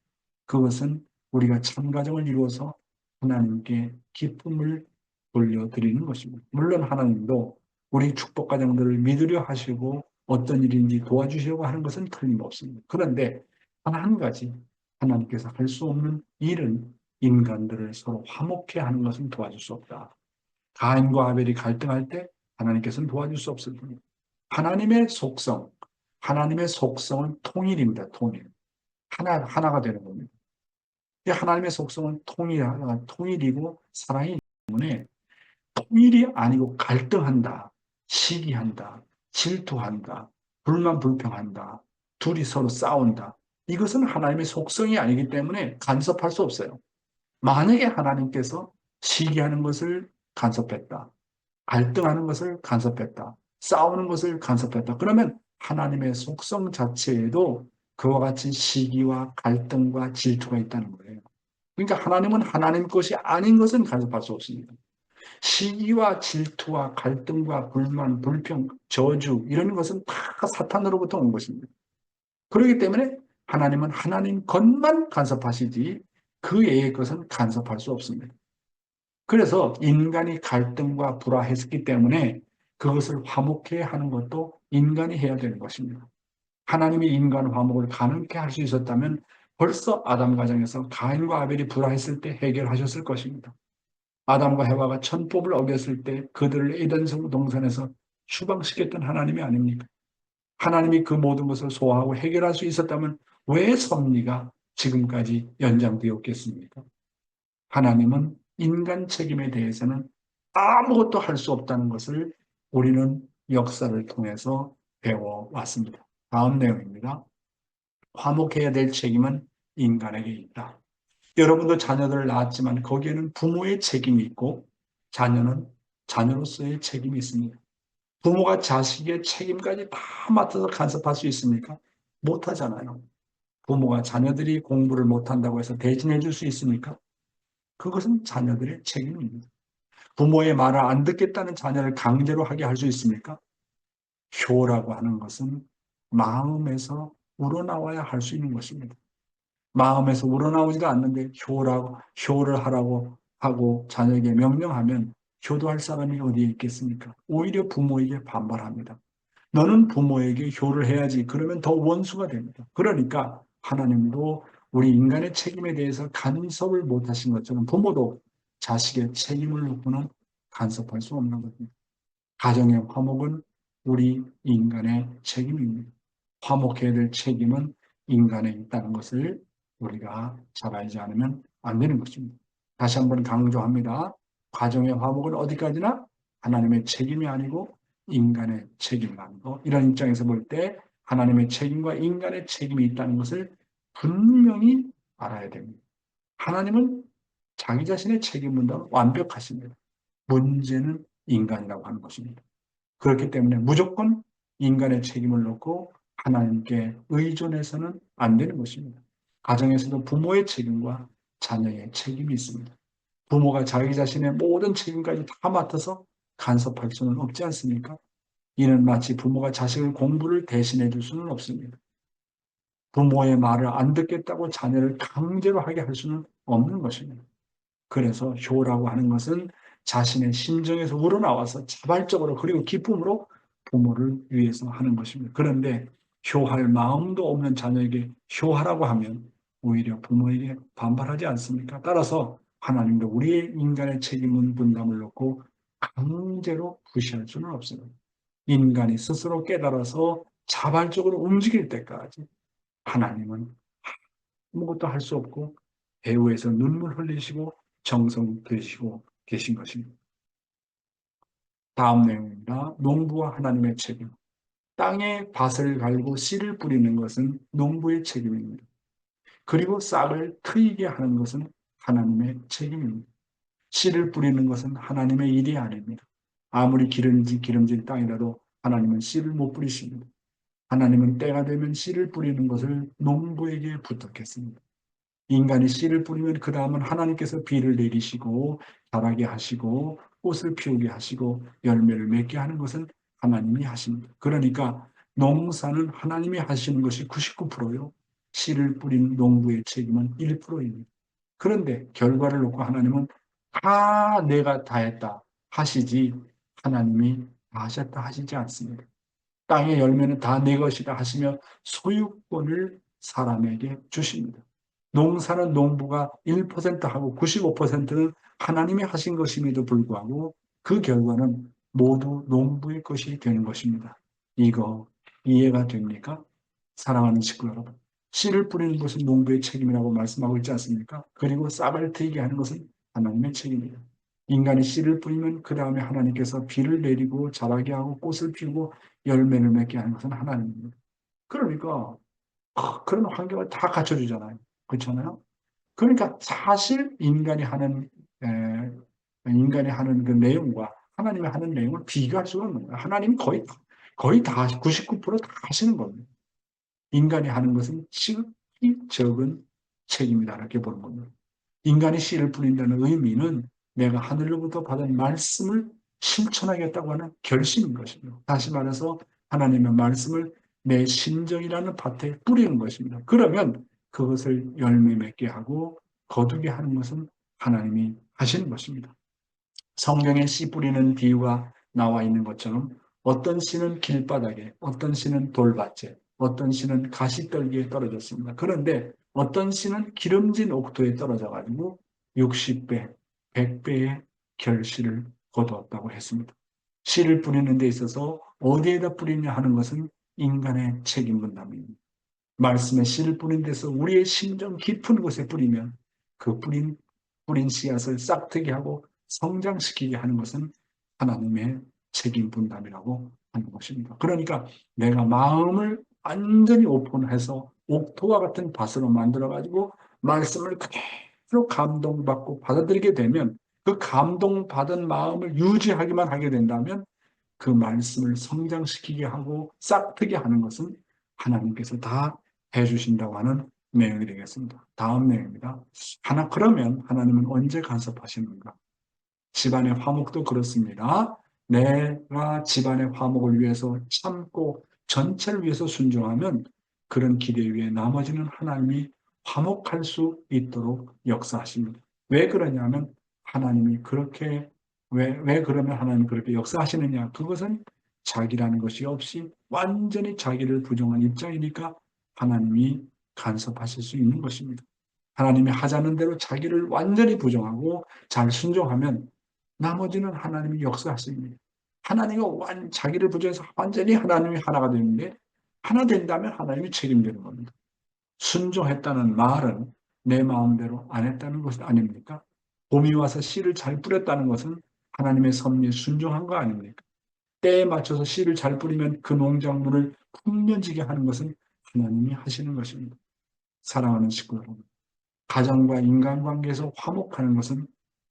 그것은 우리가 참 가정을 이루어서 하나님께 기쁨을 돌려드리는 것입니다. 물론 하나님도 우리 축복 가정들을 믿으려 하시고 어떤 일인지 도와주시려고 하는 것은 틀림없습니다. 그런데 단 한 가지 하나님께서 할 수 없는 일은 인간들을 서로 화목케 하는 것은 도와줄 수 없다. 가인과 아벨이 갈등할 때 하나님께서는 도와줄 수 없을 뿐입니다. 하나님의 속성은 통일입니다. 통일. 하나가 되는 겁니다. 하나님의 속성은 통일이고 사랑이기 때문에 통일이 아니고 갈등한다, 시기한다, 질투한다, 불만불평한다, 둘이 서로 싸운다. 이것은 하나님의 속성이 아니기 때문에 간섭할 수 없어요. 만약에 하나님께서 시기하는 것을 간섭했다, 갈등하는 것을 간섭했다, 싸우는 것을 간섭했다. 그러면 하나님의 속성 자체에도 그와 같이 시기와 갈등과 질투가 있다는 거예요. 그러니까 하나님은 하나님 것이 아닌 것은 간섭할 수 없습니다. 시기와 질투와 갈등과 불만, 불평, 저주 이런 것은 다 사탄으로부터 온 것입니다. 그렇기 때문에 하나님은 하나님 것만 간섭하시지 그 외의 것은 간섭할 수 없습니다. 그래서 인간이 갈등과 불화했기 때문에 그것을 화목케 하는 것도 인간이 해야 되는 것입니다. 하나님이 인간 화목을 가능케 할 수 있었다면 벌써 아담 가정에서 가인과 아벨이 불화했을 때 해결하셨을 것입니다. 아담과 해와가 천법을 어겼을 때 그들을 에덴 동산에서 추방시켰던 하나님이 아닙니까? 하나님이 그 모든 것을 소화하고 해결할 수 있었다면 왜 섭리가 지금까지 연장되었겠습니까? 하나님은 인간 책임에 대해서는 아무것도 할 수 없다는 것을 우리는 역사를 통해서 배워왔습니다. 다음 내용입니다. 화목해야 될 책임은 인간에게 있다. 여러분도 자녀들을 낳았지만 거기에는 부모의 책임이 있고 자녀는 자녀로서의 책임이 있습니다. 부모가 자식의 책임까지 다 맡아서 간섭할 수 있습니까? 못하잖아요. 부모가 자녀들이 공부를 못한다고 해서 대신해 줄 수 있습니까? 그것은 자녀들의 책임입니다. 부모의 말을 안 듣겠다는 자녀를 강제로 하게 할 수 있습니까? 효라고 하는 것은 마음에서 우러나와야 할 수 있는 것입니다. 마음에서 우러나오지도 않는데 효를 하라고 하고 자녀에게 명령하면 효도할 사람이 어디에 있겠습니까? 오히려 부모에게 반발합니다. 너는 부모에게 효를 해야지. 그러면 더 원수가 됩니다. 그러니까 하나님도 우리 인간의 책임에 대해서 간섭을 못하신 것처럼 부모도 자식의 책임을 놓고는 간섭할 수 없는 것입니다. 가정의 화목은 우리 인간의 책임입니다. 화목해야 될 책임은 인간에 있다는 것을 우리가 잘 알지 않으면 안 되는 것입니다. 다시 한번 강조합니다. 가정의 화목은 어디까지나 하나님의 책임이 아니고 인간의 책임만. 이런 입장에서 볼 때 하나님의 책임과 인간의 책임이 있다는 것을 분명히 알아야 됩니다. 하나님은 자기 자신의 책임 분담은 완벽하십니다. 문제는 인간이라고 하는 것입니다. 그렇기 때문에 무조건 인간의 책임을 놓고 하나님께 의존해서는 안 되는 것입니다. 가정에서도 부모의 책임과 자녀의 책임이 있습니다. 부모가 자기 자신의 모든 책임까지 다 맡아서 간섭할 수는 없지 않습니까? 이는 마치 부모가 자식을 공부를 대신해 줄 수는 없습니다. 부모의 말을 안 듣겠다고 자녀를 강제로 하게 할 수는 없는 것입니다. 그래서 효라고 하는 것은 자신의 심정에서 우러나와서 자발적으로 그리고 기쁨으로 부모를 위해서 하는 것입니다. 그런데 효할 마음도 없는 자녀에게 효하라고 하면 오히려 부모에게 반발하지 않습니까? 따라서 하나님도 우리의 인간의 책임은 분담을 놓고 강제로 무시할 수는 없습니다. 인간이 스스로 깨달아서 자발적으로 움직일 때까지 하나님은 아무것도 할 수 없고 배후에서 눈물 흘리시고 정성 들이시고 계신 것입니다. 다음 내용입니다. 농부와 하나님의 책임. 땅에 밭을 갈고 씨를 뿌리는 것은 농부의 책임입니다. 그리고 싹을 트이게 하는 것은 하나님의 책임입니다. 씨를 뿌리는 것은 하나님의 일이 아닙니다. 아무리 기름진 땅이라도 하나님은 씨를 못 뿌리십니다. 하나님은 때가 되면 씨를 뿌리는 것을 농부에게 부탁했습니다. 인간이 씨를 뿌리면 그 다음은 하나님께서 비를 내리시고 자라게 하시고 꽃을 피우게 하시고 열매를 맺게 하는 것은 하나님이 하십니다. 그러니까 농사는 하나님이 하시는 것이 99%요. 씨를 뿌린 농부의 책임은 1%입니다. 그런데 결과를 놓고 하나님은 다 내가 다 했다 하시지 하나님이 다 하셨다 하시지 않습니다. 땅의 열매는 다 내 것이다 하시며 소유권을 사람에게 주십니다. 농사는 농부가 1%하고 95%는 하나님이 하신 것임에도 불구하고 그 결과는 모두 농부의 것이 되는 것입니다. 이거 이해가 됩니까? 사랑하는 식구 여러분. 씨를 뿌리는 것은 농부의 책임이라고 말씀하고 있지 않습니까? 그리고 싹을 트이게 하는 것은 하나님의 책임입니다. 인간이 씨를 뿌리면 그 다음에 하나님께서 비를 내리고 자라게 하고 꽃을 피우고 열매를 맺게 하는 것은 하나님입니다. 그러니까 그런 환경을 다 갖춰주잖아요. 그렇잖아요. 그러니까 사실 인간이 하는 그 내용과 하나님이 하는 내용을 비교할 수가 없는 거예요. 하나님이 거의 다 99%다 하시는 겁니다. 인간이 하는 것은 지극히 적은 책임이다 이렇게 보는 겁니다. 인간이 씨를 뿌린다는 의미는 내가 하늘로부터 받은 말씀을 실천하겠다고 하는 결심인 것입니다. 다시 말해서 하나님의 말씀을 내 심정이라는 밭에 뿌리는 것입니다. 그러면 그것을 열매 맺게 하고 거두게 하는 것은 하나님이 하시는 것입니다. 성경에 씨 뿌리는 비유가 나와 있는 것처럼 어떤 씨는 길바닥에, 어떤 씨는 돌밭에, 어떤 씨는 가시떨기에 떨어졌습니다. 그런데 어떤 씨는 기름진 옥토에 떨어져가지고 60배, 100배의 결실을 거두었다고 했습니다. 씨를 뿌리는 데 있어서 어디에다 뿌리냐 하는 것은 인간의 책임 분담입니다. 말씀에 씨를 뿌린 데서 우리의 심정 깊은 곳에 뿌리면 그 뿌린 씨앗을 싹트게 하고 성장시키게 하는 것은 하나님의 책임 분담이라고 하는 것입니다. 그러니까 내가 마음을 완전히 오픈해서 옥토와 같은 밭으로 만들어가지고 말씀을 그대로 감동받고 받아들이게 되면 그 감동받은 마음을 유지하기만 하게 된다면 그 말씀을 성장시키게 하고 싹트게 하는 것은 하나님께서 다 해주신다고 하는 내용이 되겠습니다. 다음 내용입니다. 그러면 하나님은 언제 간섭하시는가? 집안의 화목도 그렇습니다. 내가 집안의 화목을 위해서 참고 전체를 위해서 순종하면 그런 기대 위에 나머지는 하나님이 화목할 수 있도록 역사하십니다. 왜 그러냐면 하나님이 그렇게 왜 그러면 하나님이 그렇게 역사하시느냐? 그것은 자기라는 것이 없이 완전히 자기를 부정한 입장이니까 하나님이 간섭하실 수 있는 것입니다. 하나님이 하자는 대로 자기를 완전히 부정하고 잘 순종하면 나머지는 하나님이 역사하십니다. 하나님이 자기를 부정해서 완전히 하나님이 하나가 되는데 하나 된다면 하나님이 책임지는 겁니다. 순종했다는 말은 내 마음대로 안 했다는 것 아닙니까? 봄이 와서 씨를 잘 뿌렸다는 것은 하나님의 섭리에 순종한 거 아닙니까? 때에 맞춰서 씨를 잘 뿌리면 그 농작물을 풍년지게 하는 것은 하나님이 하시는 것입니다. 사랑하는 식구 여러분, 가정과 인간관계에서 화목하는 것은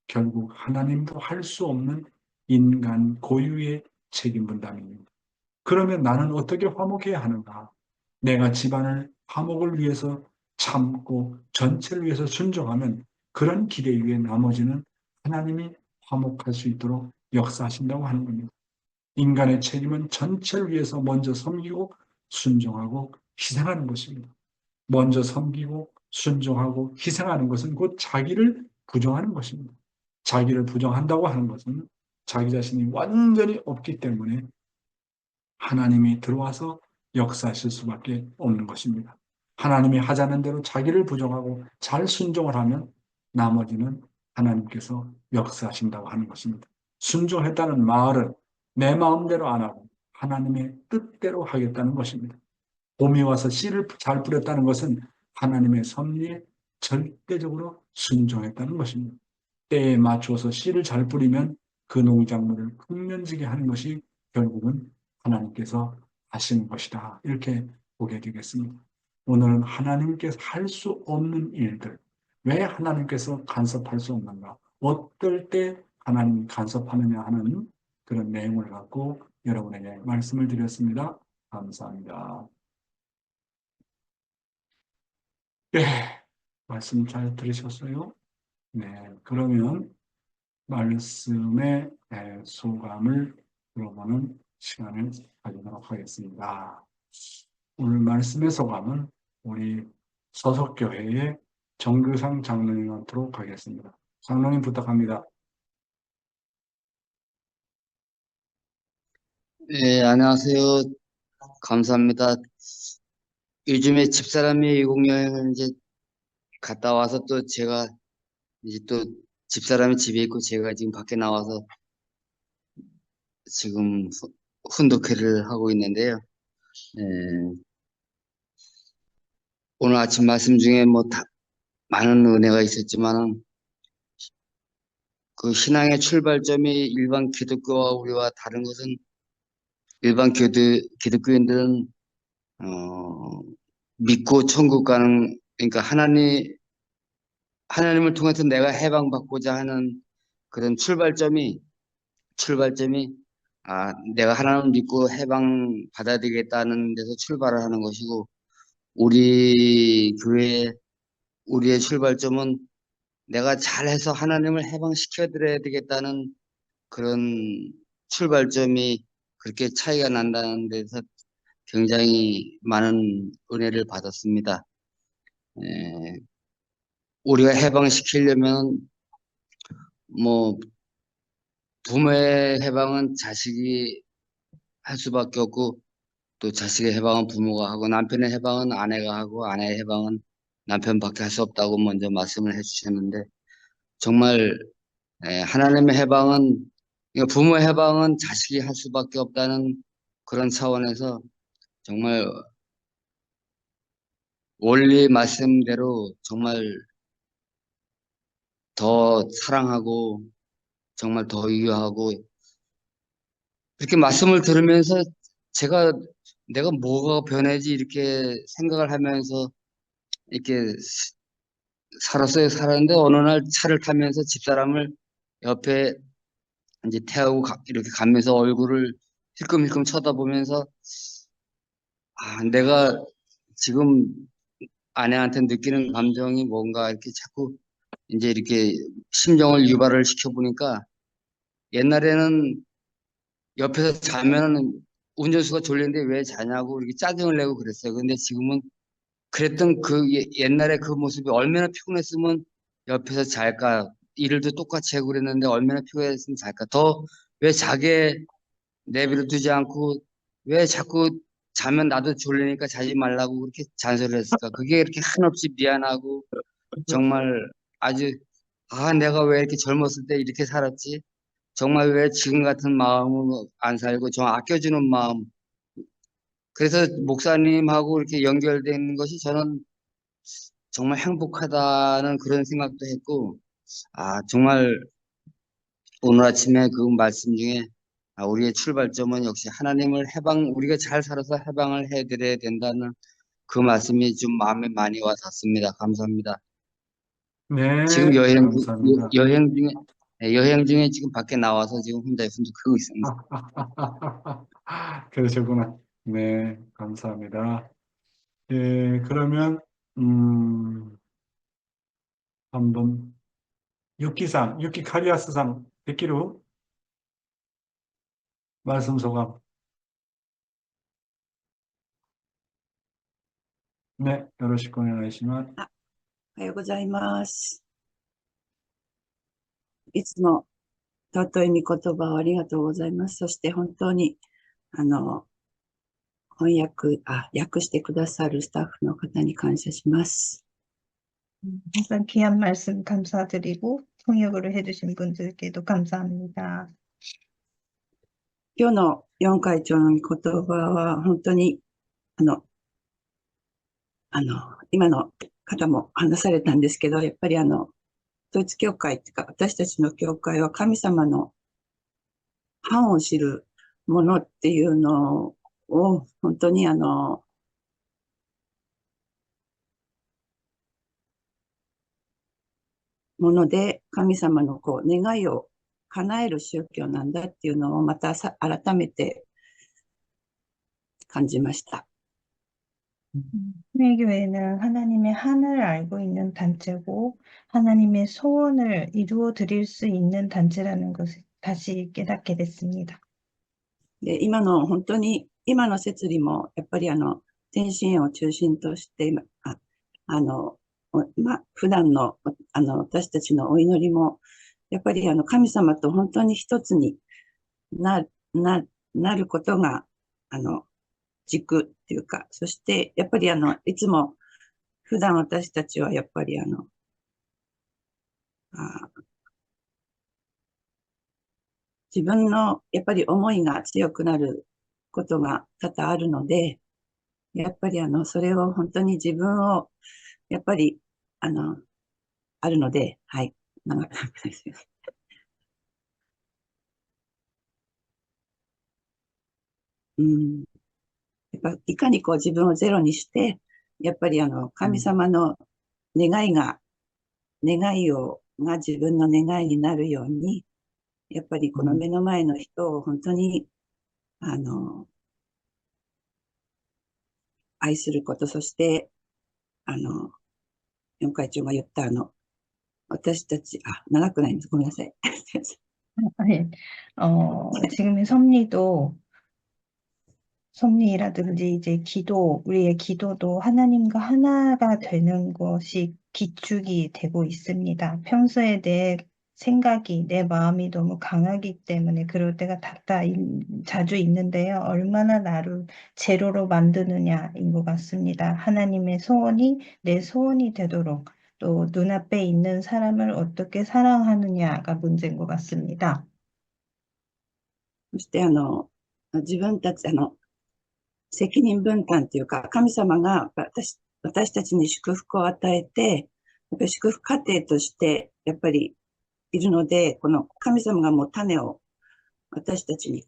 결국 하나님도 할 수 없는 인간 고유의 책임 분담입니다. 그러면 나는 어떻게 화목해야 하는가? 내가 집안을 화목을 위해서 참고 전체를 위해서 순종하면 그런 기대 위에 나머지는 하나님이 화목할 수 있도록 역사하신다고 하는 겁니다. 인간의 책임은 전체를 위해서 먼저 섬기고 순종하고 희생하는 것입니다. 먼저 섬기고 순종하고 희생하는 것은 곧 자기를 부정하는 것입니다. 자기를 부정한다고 하는 것은 자기 자신이 완전히 없기 때문에 하나님이 들어와서 역사하실 수밖에 없는 것입니다. 하나님이 하자는 대로 자기를 부정하고 잘 순종을 하면 나머지는 하나님께서 역사하신다고 하는 것입니다. 순종했다는 말은 내 마음대로 안 하고 하나님의 뜻대로 하겠다는 것입니다. 봄이 와서 씨를 잘 뿌렸다는 것은 하나님의 섭리에 절대적으로 순종했다는 것입니다. 때에 맞춰서 씨를 잘 뿌리면 그 농작물을 풍년지게 하는 것이 결국은 하나님께서 하시는 것이다. 이렇게 보게 되겠습니다. 오늘은 하나님께서 할 수 없는 일들, 왜 하나님께서 간섭할 수 없는가? 어떨 때 하나님이 간섭하느냐 하는 그런 내용을 갖고 여러분에게 말씀을 드렸습니다. 감사합니다. 네, 말씀 잘 들으셨어요? 네, 그러면 말씀의 소감을 들어보는 시간을 가지도록 하겠습니다. 오늘 말씀의 소감은 우리 서석교회의 정규상 장로님한테로 가겠습니다. 장로님 부탁합니다. 네, 안녕하세요. 감사합니다. 요즘에 집사람이 외국 여행을 이제 갔다 와서 또 제가 이제 또 집사람이 집에 있고 제가 지금 밖에 나와서 지금 훈독회를 하고 있는데요. 네, 오늘 아침 말씀 중에 뭐 많은 은혜가 있었지만은 그 신앙의 출발점이 일반 기독교와 우리와 다른 것은 일반 기독교인들은 어, 믿고 천국 가는 그러니까 하나님을 통해서 내가 해방받고자 하는 그런 출발점이 내가 하나님을 믿고 해방 받아야 되겠다는 데서 출발을 하는 것이고 우리 교회 우리의 출발점은 내가 잘해서 하나님을 해방시켜 드려야 되겠다는 그런 출발점이 그렇게 차이가 난다는 데서 굉장히 많은 은혜를 받았습니다. 에, 우리가 해방시키려면 뭐 부모의 해방은 자식이 할 수밖에 없고 또 자식의 해방은 부모가 하고 남편의 해방은 아내가 하고 아내의 해방은 남편밖에 할 수 없다고 먼저 말씀을 해주셨는데 정말 하나님의 해방은 그러니까 부모의 해방은 자식이 할 수밖에 없다는 그런 차원에서 정말 원리 말씀대로 정말 더 사랑하고 정말 더 이해하고 이렇게 말씀을 들으면서 제가 내가 뭐가 변해지 이렇게 생각을 하면서 이렇게 살았어요. 살았는데 어느 날 차를 타면서 집사람을 옆에 이제 태우고 이렇게 가면서 얼굴을 힐끔힐끔 쳐다보면서 내가 지금 아내한테 느끼는 감정이 뭔가 이렇게 자꾸 이제 이렇게 심정을 유발을 시켜보니까 옛날에는 옆에서 자면은 운전수가 졸린데 왜 자냐고 이렇게 짜증을 내고 그랬어요. 근데 지금은 그랬던 그 옛날에 그 모습이 얼마나 피곤했으면 옆에서 잘까 일을도 똑같이 하고 그랬는데 얼마나 피곤했으면 잘까 더 왜 자게 내버려 두지 않고 왜 자꾸 자면 나도 졸리니까 자지 말라고 그렇게 잔소리를 했을까 그게 이렇게 한없이 미안하고 정말 아주 내가 왜 이렇게 젊었을 때 이렇게 살았지 정말 왜 지금 같은 마음으로 안 살고 좀 아껴주는 마음 그래서 목사님하고 이렇게 연결된 것이 저는 정말 행복하다는 그런 생각도 했고, 정말 오늘 아침에 그 말씀 중에 우리의 출발점은 역시 하나님을 우리가 잘 살아서 해방을 해드려야 된다는 그 말씀이 좀 마음에 많이 와 닿습니다. 감사합니다. 지금 네, 감사합니다. 여행 중에 지금 밖에 나와서 지금 혼자 훈독하고 있습니다. 그러셨구나. 네, 감사합니다. 예, 그러면, 음, 한번, 유키카리아스상, 백기루, 말씀 소감. 네, 요러시고お願いします。おはようございます。いつも尊い御言葉をありがとうございます。そして本当に、訳してくださるスタッフの方に感謝します。 항상 귀한 말씀 감사드리고 통역으로 해주신 분들께도 감사합니다. 今日の四会長の御言葉は本当に、今の方も話されたんですけど、やっぱり統一教会っていうか、私たちの教会は神様の範を知るものっていうのを、本当にもので、神様の願いを叶える宗教なんだっていうのをまた改めて感じました。 회교회는 하나님의 한을 알고 있는 단체고 하나님의 소원을 이루어 드릴 수 있는 단체라는 것을 다시 깨닫게 됐습니다. で、本当に、今の摂理も、やっぱり天津を中心として、普段の、私たちのお祈りも、やっぱり神様と本当に一つになることが、軸っていうか、そして、やっぱりいつも、普段私たちはやっぱり自分のやっぱり思いが強くなることが多々あるので、やっぱりそれを本当に自分を、やっぱり、あるので、はい。長くなったですよ。やっぱいかに自分をゼロにして、やっぱり神様の願いが自分の願いになるように、やっぱりこの目の前の人を本当に、愛すること、そして、四会長が言った私たち、長くないんです。ごめんなさい。네. 지금의 섭리라든지 이제 우리의 기도도 하나님과 하나가 되는 것이 기축이 되고 있습니다. 평소에 내 생각이, 내 마음이 너무 강하기 때문에 그럴 때가 자주 있는데요. 얼마나 나를 제로로 만드느냐인 것 같습니다. 하나님의 소원이 내 소원이 되도록 또 눈앞에 있는 사람을 어떻게 사랑하느냐가 문제인 것 같습니다. そして自分たち、責任分担というか、神様が私たちに祝福を与えて、やっぱり祝福家庭として、やっぱりいるので、この神様がもう種を私たちに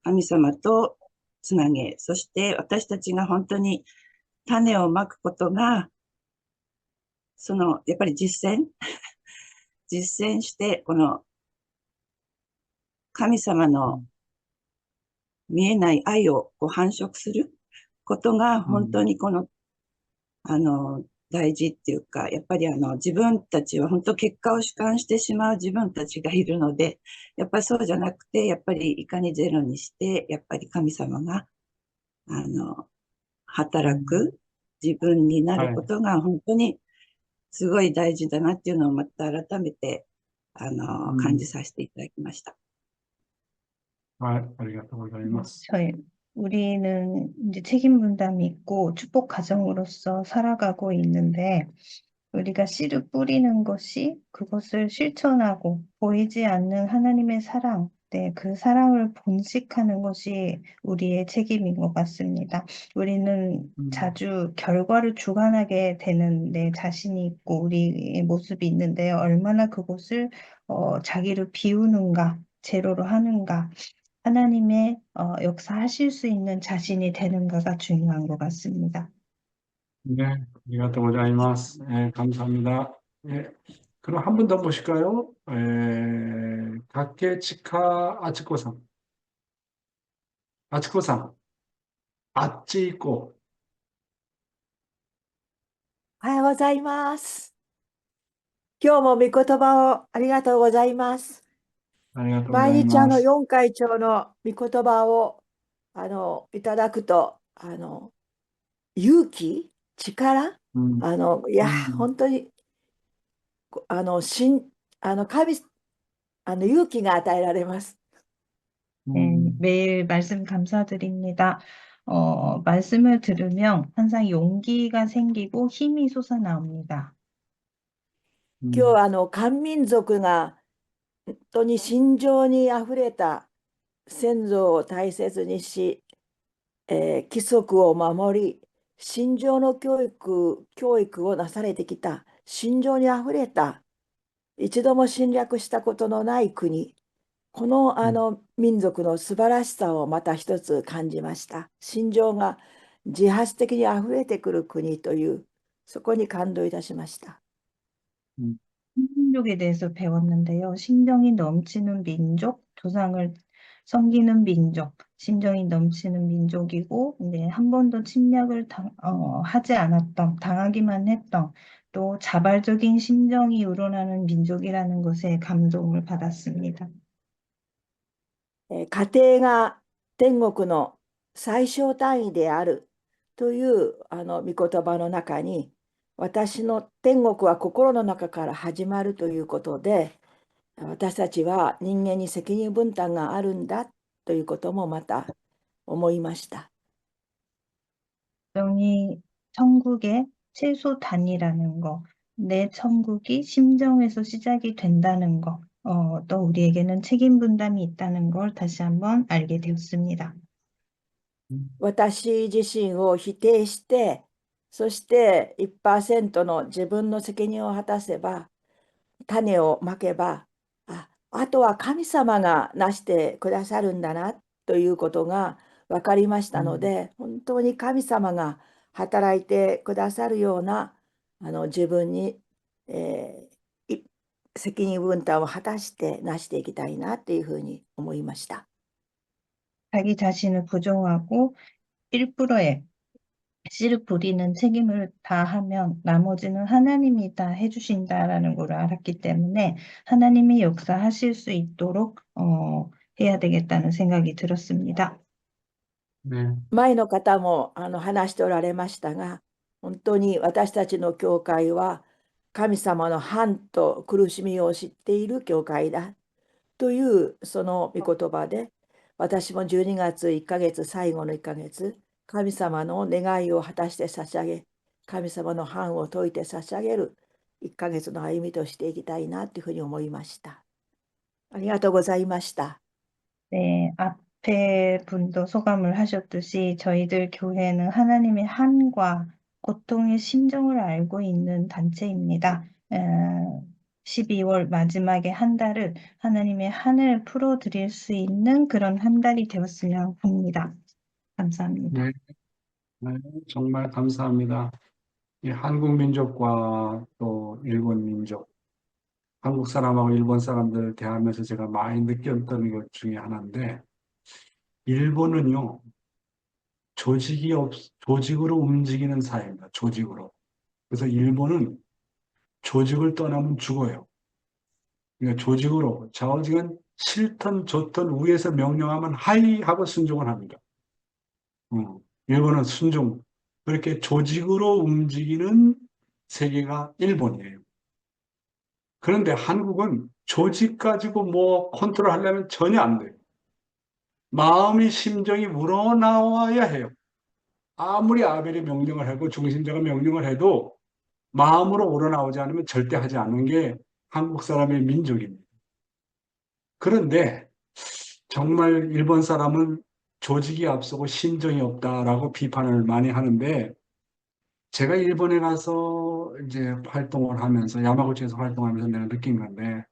神様とつなげ、そして私たちが本当に種をまくことが、やっぱり実践して、この神様の見えない愛を繁殖することが本当に大事っていうか、やっぱり自分たちは本当結果を主観してしまう自分たちがいるので、やっぱりそうじゃなくて、やっぱりいかにゼロにして、やっぱり神様が、働く自分になることが本当にすごい大事だなっていうのをまた改めて、感じさせていただきました。はい、ありがとうございます。 우리는 이제 책임 분담이 있고 축복 가정으로서 살아가고 있는데 우리가 씨를 뿌리는 것이 그것을 실천하고 보이지 않는 하나님의 사랑, 그 사랑을 본식하는 것이 우리의 책임인 것 같습니다. 우리는 자주 결과를 주관하게 되는 내 자신이 있고 우리의 모습이 있는데요. 얼마나 그것을 자기를 비우는가, 제로로 하는가, 하나님의 역사하실 수 있는 자신이 되는가가 중요한 것 같습니다. 네, ありがとうございます。감사합니다. 그럼 한 분 더 보실까요? 다케치카 아치코さん. 아치코さん. 아치코. おはようございます。今日も御言葉をありがとうございます。ありがとうござ毎日います。四会長の御言葉をいただくと勇気、力、いや、本当に神、勇気が与えられます。 네, 매일 말씀 감사드립니다. 말씀을 들으면 항상 용기가 생기고 힘이 솟아나옵니다. 今日は漢民族が本当に心情にあふれた先祖を大切にし、規則を守り、心情の教育をなされてきた、心情にあふれた、一度も侵略したことのない国、この、民族の素晴らしさをまた一つ感じました。心情が自発的にあふれてくる国という、そこに感動いたしました。 민족에 대해서 배웠는데요. 심정이 넘치는 민족, 조상을 섬기는 민족, 심정이 넘치는 민족이고, 네, 한 번도 침략을 하지 않았던, 당하기만 했던, 또 자발적인 심정이 우러나는 민족이라는 것에 감동을 받았습니다. 家庭が天国の最小単位であるという御言葉の中に、私の天国は心の中から始まるということで、私たちは人間に責任分担があるんだということもまた思いました。 정이 천국의 최소 단위라는 거, 내 천국이 심정에서 시작이 된다는 거, 또 우리에게는 책임 분담이 있다는 걸 다시 한번 알게 되었습니다. 私自身を否定して、そして 1% の自分の責任を果たせば、種をまけば、あとは神様がなしてくださるんだなということが分かりましたので、本当に神様が働いてくださるような自分に、責任分担を果たしてなしていきたいなというふうに思いました。 자기 자신을 부정하고 1%의 씨를 뿌리는 책임을 다하면 나머지는 하나님이 다 해주신다라는 걸 알았기 때문에 하나님이 역사하실 수 있도록 해야 되겠다는 생각이 들었습니다. 네. 前の方も話しておられましたが、本当に私たちの教会は神様の範と苦しみを知っている教会だというその御言葉で、私も12月1ヶ月、最後の1ヶ月、神様の願いを果たして差し上げ、神様の範を解いて差し上げる1ヶ月の歩みとしていきたいなというふうに思いました。ありがとうございました。 네, 앞에 분도 소감을 하셨듯이 저희들 교회는 하나님의 한과 고통의 심정을 알고 있는 단체입니다. 12월 마지막에 한 달을 하나님의 한을 풀어드릴 수 있는 그런 한 달이 되었으면 합니다. 감사합니다. 네. 네, 정말 감사합니다. 이 한국 민족과 또 일본 민족, 한국 사람하고 일본 사람들을 대하면서 제가 많이 느꼈던 것 중에 하나인데, 일본은요, 조직으로 움직이는 사회입니다. 조직으로. 그래서 일본은 조직을 떠나면 죽어요. 그러니까 조직으로, 좌우지간 싫던 좋던 위에서 명령하면 하이 하고 순종을 합니다. 일본은 순종. 그렇게 조직으로 움직이는 세계가 일본이에요. 그런데 한국은 조직 가지고 뭐 컨트롤 하려면 전혀 안 돼요. 마음이 심정이 우러나와야 해요. 아무리 아벨이 명령을 하고 중심자가 명령을 해도 마음으로 우러나오지 않으면 절대 하지 않는 게 한국 사람의 민족입니다. 그런데 정말 일본 사람은 조직이 앞서고 심정이 없다라고 비판을 많이 하는데, 제가 일본에 가서 이제 활동을 하면서, 야마구치에서 활동하면서 내가 느낀 건데,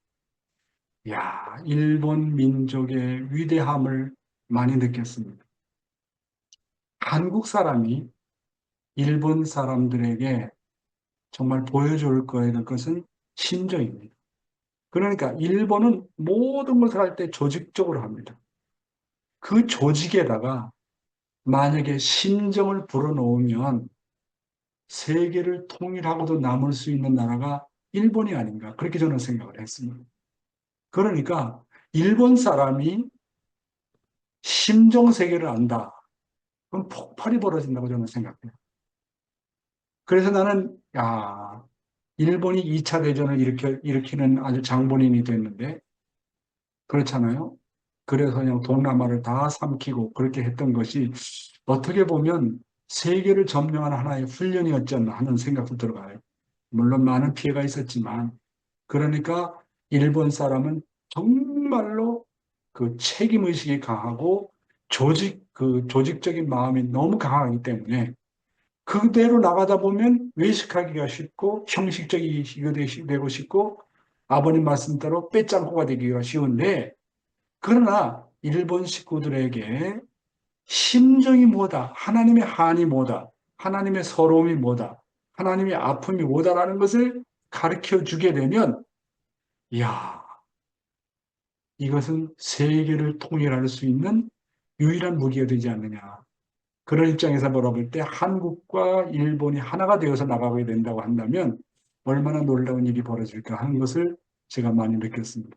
야, 일본 민족의 위대함을 많이 느꼈습니다. 한국 사람이 일본 사람들에게 정말 보여줄 거에 될 것은 심정입니다. 그러니까 일본은 모든 것을 할 때 조직적으로 합니다. 그 조직에다가 만약에 심정을 불어넣으면 세계를 통일하고도 남을 수 있는 나라가 일본이 아닌가, 그렇게 저는 생각을 했습니다. 그러니까 일본 사람이 심정 세계를 안다, 그럼 폭발이 벌어진다고 저는 생각해요. 그래서 나는 일본이 2차 대전을 일으키는 아주 장본인이 됐는데, 그렇잖아요. 그래서 그냥 동남아를 다 삼키고 그렇게 했던 것이 어떻게 보면 세계를 점령하는 하나의 훈련이었지 않나 하는 생각도 들어가요. 물론 많은 피해가 있었지만, 그러니까 일본 사람은 정말로 그 책임의식이 강하고 조직적인 마음이 너무 강하기 때문에 그대로 나가다 보면 외식하기가 쉽고 형식적이게 되고 싶고 아버님 말씀대로 빼짱코가 되기가 쉬운데, 그러나 일본 식구들에게 심정이 뭐다, 하나님의 한이 뭐다, 하나님의 서러움이 뭐다, 하나님의 아픔이 뭐다라는 것을 가르쳐 주게 되면, 이야, 이것은 세계를 통일할 수 있는 유일한 무기가 되지 않느냐. 그런 입장에서 바라볼 때 한국과 일본이 하나가 되어서 나가게 된다고 한다면 얼마나 놀라운 일이 벌어질까 하는 것을 제가 많이 느꼈습니다.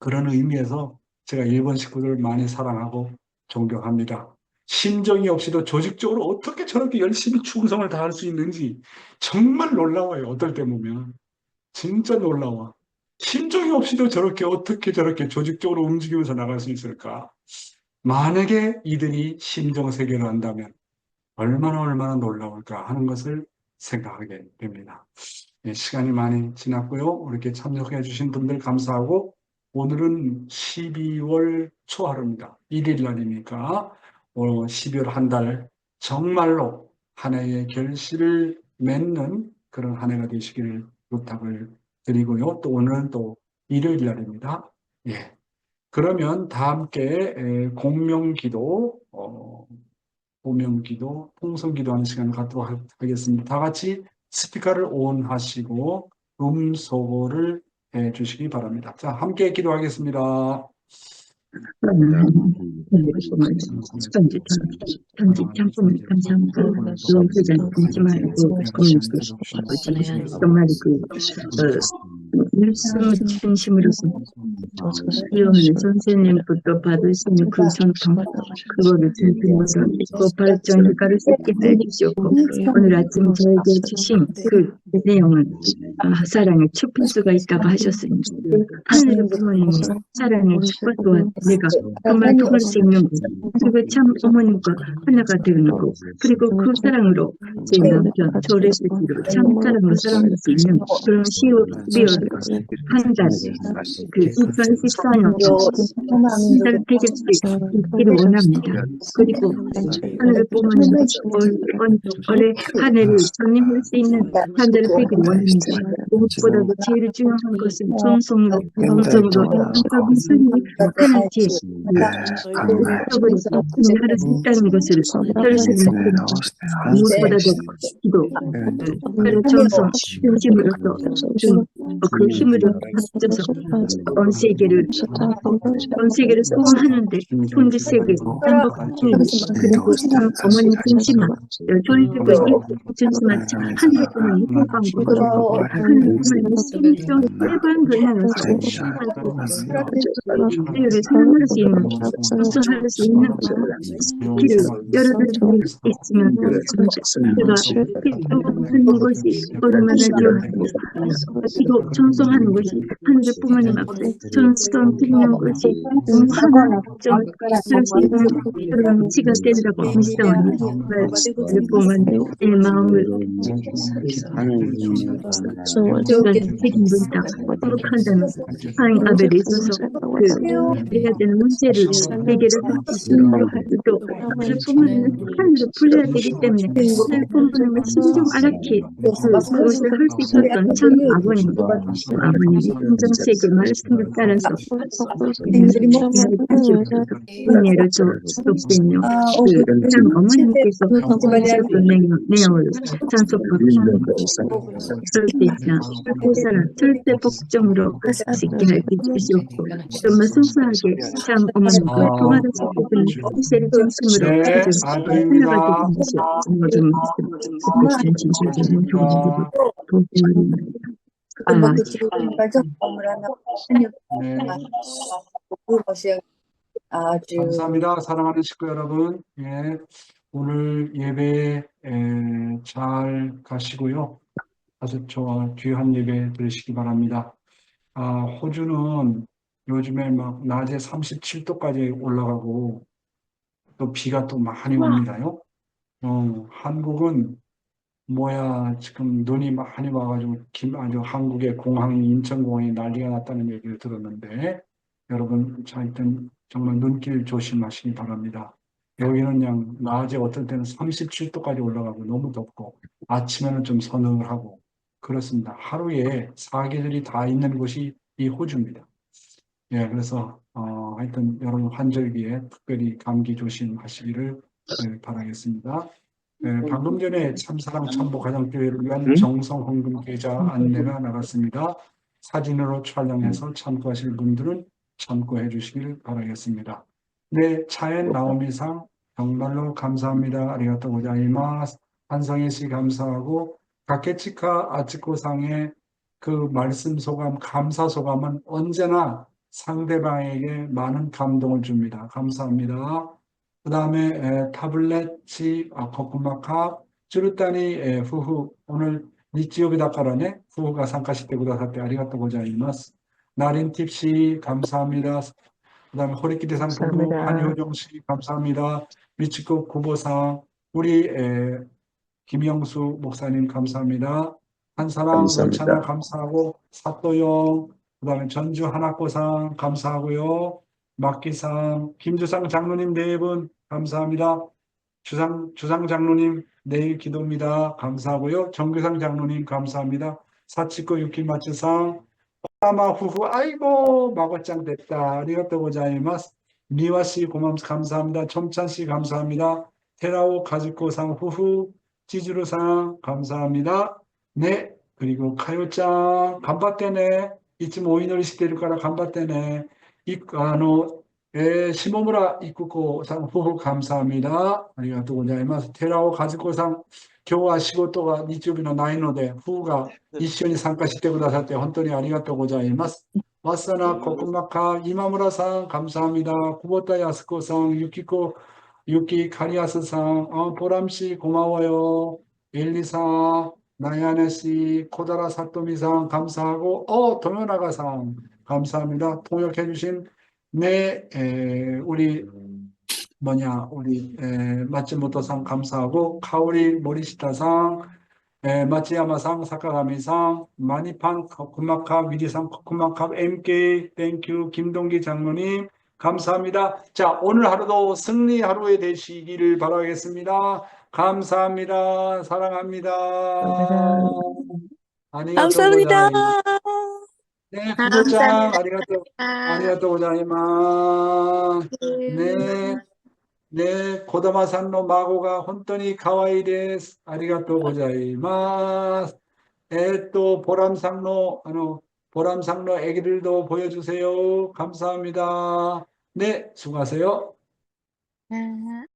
그런 의미에서 제가 일본 식구들을 많이 사랑하고 존경합니다. 심정이 없이도 조직적으로 어떻게 저렇게 열심히 충성을 다할 수 있는지 정말 놀라워요. 어떨 때 보면. 진짜 놀라워. 심정이 없이도 어떻게 저렇게 조직적으로 움직이면서 나갈 수 있을까? 만약에 이들이 심정 세계를 한다면 얼마나 놀라울까 하는 것을 생각하게 됩니다. 네, 시간이 많이 지났고요. 이렇게 참석해 주신 분들 감사하고, 오늘은 12월 초하루입니다. 1일 날이니까 12월 한 달 정말로 한 해의 결실을 맺는 그런 한 해가 되시기를 부탁을 드리고요. 또 오늘은 또 일요일 날입니다. 예. 그러면 다 함께 공명기도, 공명기도, 통성기도하는 시간을 갖도록 하겠습니다. 다 같이 스피커를 온 하시고 음소거를 해 주시기 바랍니다. 자, 함께 기도하겠습니다. 단지 참품을 감사합니다. 회장 끊지 말고 정말 말씀을 진심으로서 이혼의 선생님부터 받으시는 그 전통, 그거를 진심으로 믿고 발전을 가를 수 있게 해주시고, 오늘 아침 저에게 주신 그 내용은 사랑의 축필수가 있다고 하셨습니다. 하늘의 부모님은 사랑의 축과 또한 내가 정말 통할 수 있는 것, 그리고 참 어머님과 하나가 되는 것, 그리고 그 사랑으로 제 남편 저를 스스로 참 사랑으로 사랑할 수 있는 그런 12월 한 달, 그 2014년 한 달 되길 수 있기를 원합니다. 그리고 하늘을 보면 올해 한 해를 정리할 수 있는 한 달을 되기를 원합니다. 무엇보다도 제일 중요한 것은 정성으로 미술이 하는 지 할수 있다는 것을 결심을 했습니다. 무엇보다도 기도, 정성, 진심으로서 그 힘을 합쳐서 온 세계를 소원하는데 통지 세계 행복하니, 그리고 어머니 중심만 조리고 중심만 하늘에 보면 해방고 하늘에 보면 심정 해방을 향해서 세계를 사랑할 수 있는, 수수할 수 있는 길을 열어줄 수 있으면 제가 기도하는 것이 얼마나 기도 전송하는 것이 하늘의 부모님 앞에 전송 드리는 것이 하나 할 수 있는 그런 지가 되리라고 믿사오니 하늘의 부모님 내 마음을 책임분다 행복한다는 하나님 아벨에 있어서 해야 되는 문제를 해결을 할 수 있도록, 또 하늘 부모님은 하늘을 불러야 되기 때문에 하늘 부모님의 심정 알았기에 그것을 할 수 있었던 참 아버님의 심정세계 말씀을 따라서 은혜를 주옵소서. 참 어머님께서 하셨던 내용을 찬송하고 절대 복종으로 쉽게 알게 주시옵고, 정말 순수하게 참 어머님과 통화를 시키는 시세를 중심으로 가져주시고 하나가 되는 것이 모든 말씀 진실되는 교훈으로 도움을 감사합니다. 사랑하는 식구 여러분, 예, 오늘 예배 잘 가시고요. 아주 귀한 예배 드리시기 바랍니다. 호주는 요즘에 막 낮에 37도까지 올라가고 또 비가 또 많이 옵니다요. 한국은 지금 눈이 많이 와가지고 아주 한국의 공항이 인천공항이 난리가 났다는 얘기를 들었는데 여러분 하여튼 정말 눈길 조심하시기 바랍니다. 여기는 그냥 낮에 어떤 때는 37도까지 올라가고 너무 덥고 아침에는 좀 서늘하고 그렇습니다. 하루에 사계절이 다 있는 곳이 이 호주입니다. 예, 그래서 하여튼 여러분 환절기에 특별히 감기 조심하시기를 바라겠습니다. 방금 전에 참사랑 참복가정교회를 위한 정성 헌금 계좌 안내가 나갔습니다. 사진으로 촬영해서 참고하실 분들은 참고해 주시기를 바라겠습니다. 네, 차엔 나오미상 정말로 감사합니다. 아리가또 고자이마스. 한성혜 씨 감사하고 가케치카 아치코상의 그 말씀 소감, 감사 소감은 언제나 상대방에게 많은 감동을 줍니다. 감사합니다. 그 다음에 타블렛이 코쿠마카 쭈르타니 후후 오늘 니치요비다 카라네 후후가参加してくださってありがとうございます. 나린 팁씨 감사합니다. 그 다음에 호리키데상 부부 감사합니다. 한효정 씨 감사합니다. 미치코 구보상 우리 김영수 목사님 감사합니다. 한사랑 원찬아 감사하고 사또용 그 다음에 전주 하나코상 감사하고요. 막기상 김주상 장로님 네 분 감사합니다. 주상 장로님 내일 기도입니다. 감사하고요. 정규상 장로님 감사합니다. 사치코 유키마츠상 아마 후후 아이고 마고짱 됐다. 아리가또 고자이마스. 미와씨 감사합니다. 첨찬씨 감사합니다. 테라오 가즈코상 후후 지주루상 감사합니다. 네 그리고 카요짱 간바떼네 이쯤 오이노리 시대를から 간바떼네 시모무라 이쿠코상 후후 감사합니다. 아리가또 고자이마스. 테라오 가즈코상 今日は仕事が日曜日のないので、夫婦が一緒に参加してくださって本当にありがとうございます。와사나 코코마카 이마무라さん 감사합니다. 구보타 야스코さん 유키 카리아스さん 보람씨 고마워요. 엘리사 나야네씨 코다라 사토미상 감사하고 동현아가상 감사합니다. 통역해주신 우리 우리 마츠모토상 감사하고 카오리 모리시타상 마츠야마상 사카가미상 마니판 코쿠마캅 위리상 코쿠마캅 MK 땡큐 김동기 장로님 감사합니다. 자 오늘 하루도 승리 하루에 되시기를 바라겠습니다. 감사합니다. 사랑합니다. 아리가또 감사합니다. 고자이마스. 네 구보짱 아리가또 고자이마스. 네, 고다마산노 마고가 혼돈이 가와이 데스. 아리가또 고자이마스. 또 보람상로 애기들도 보여주세요. 감사합니다. 네, 수고하세요.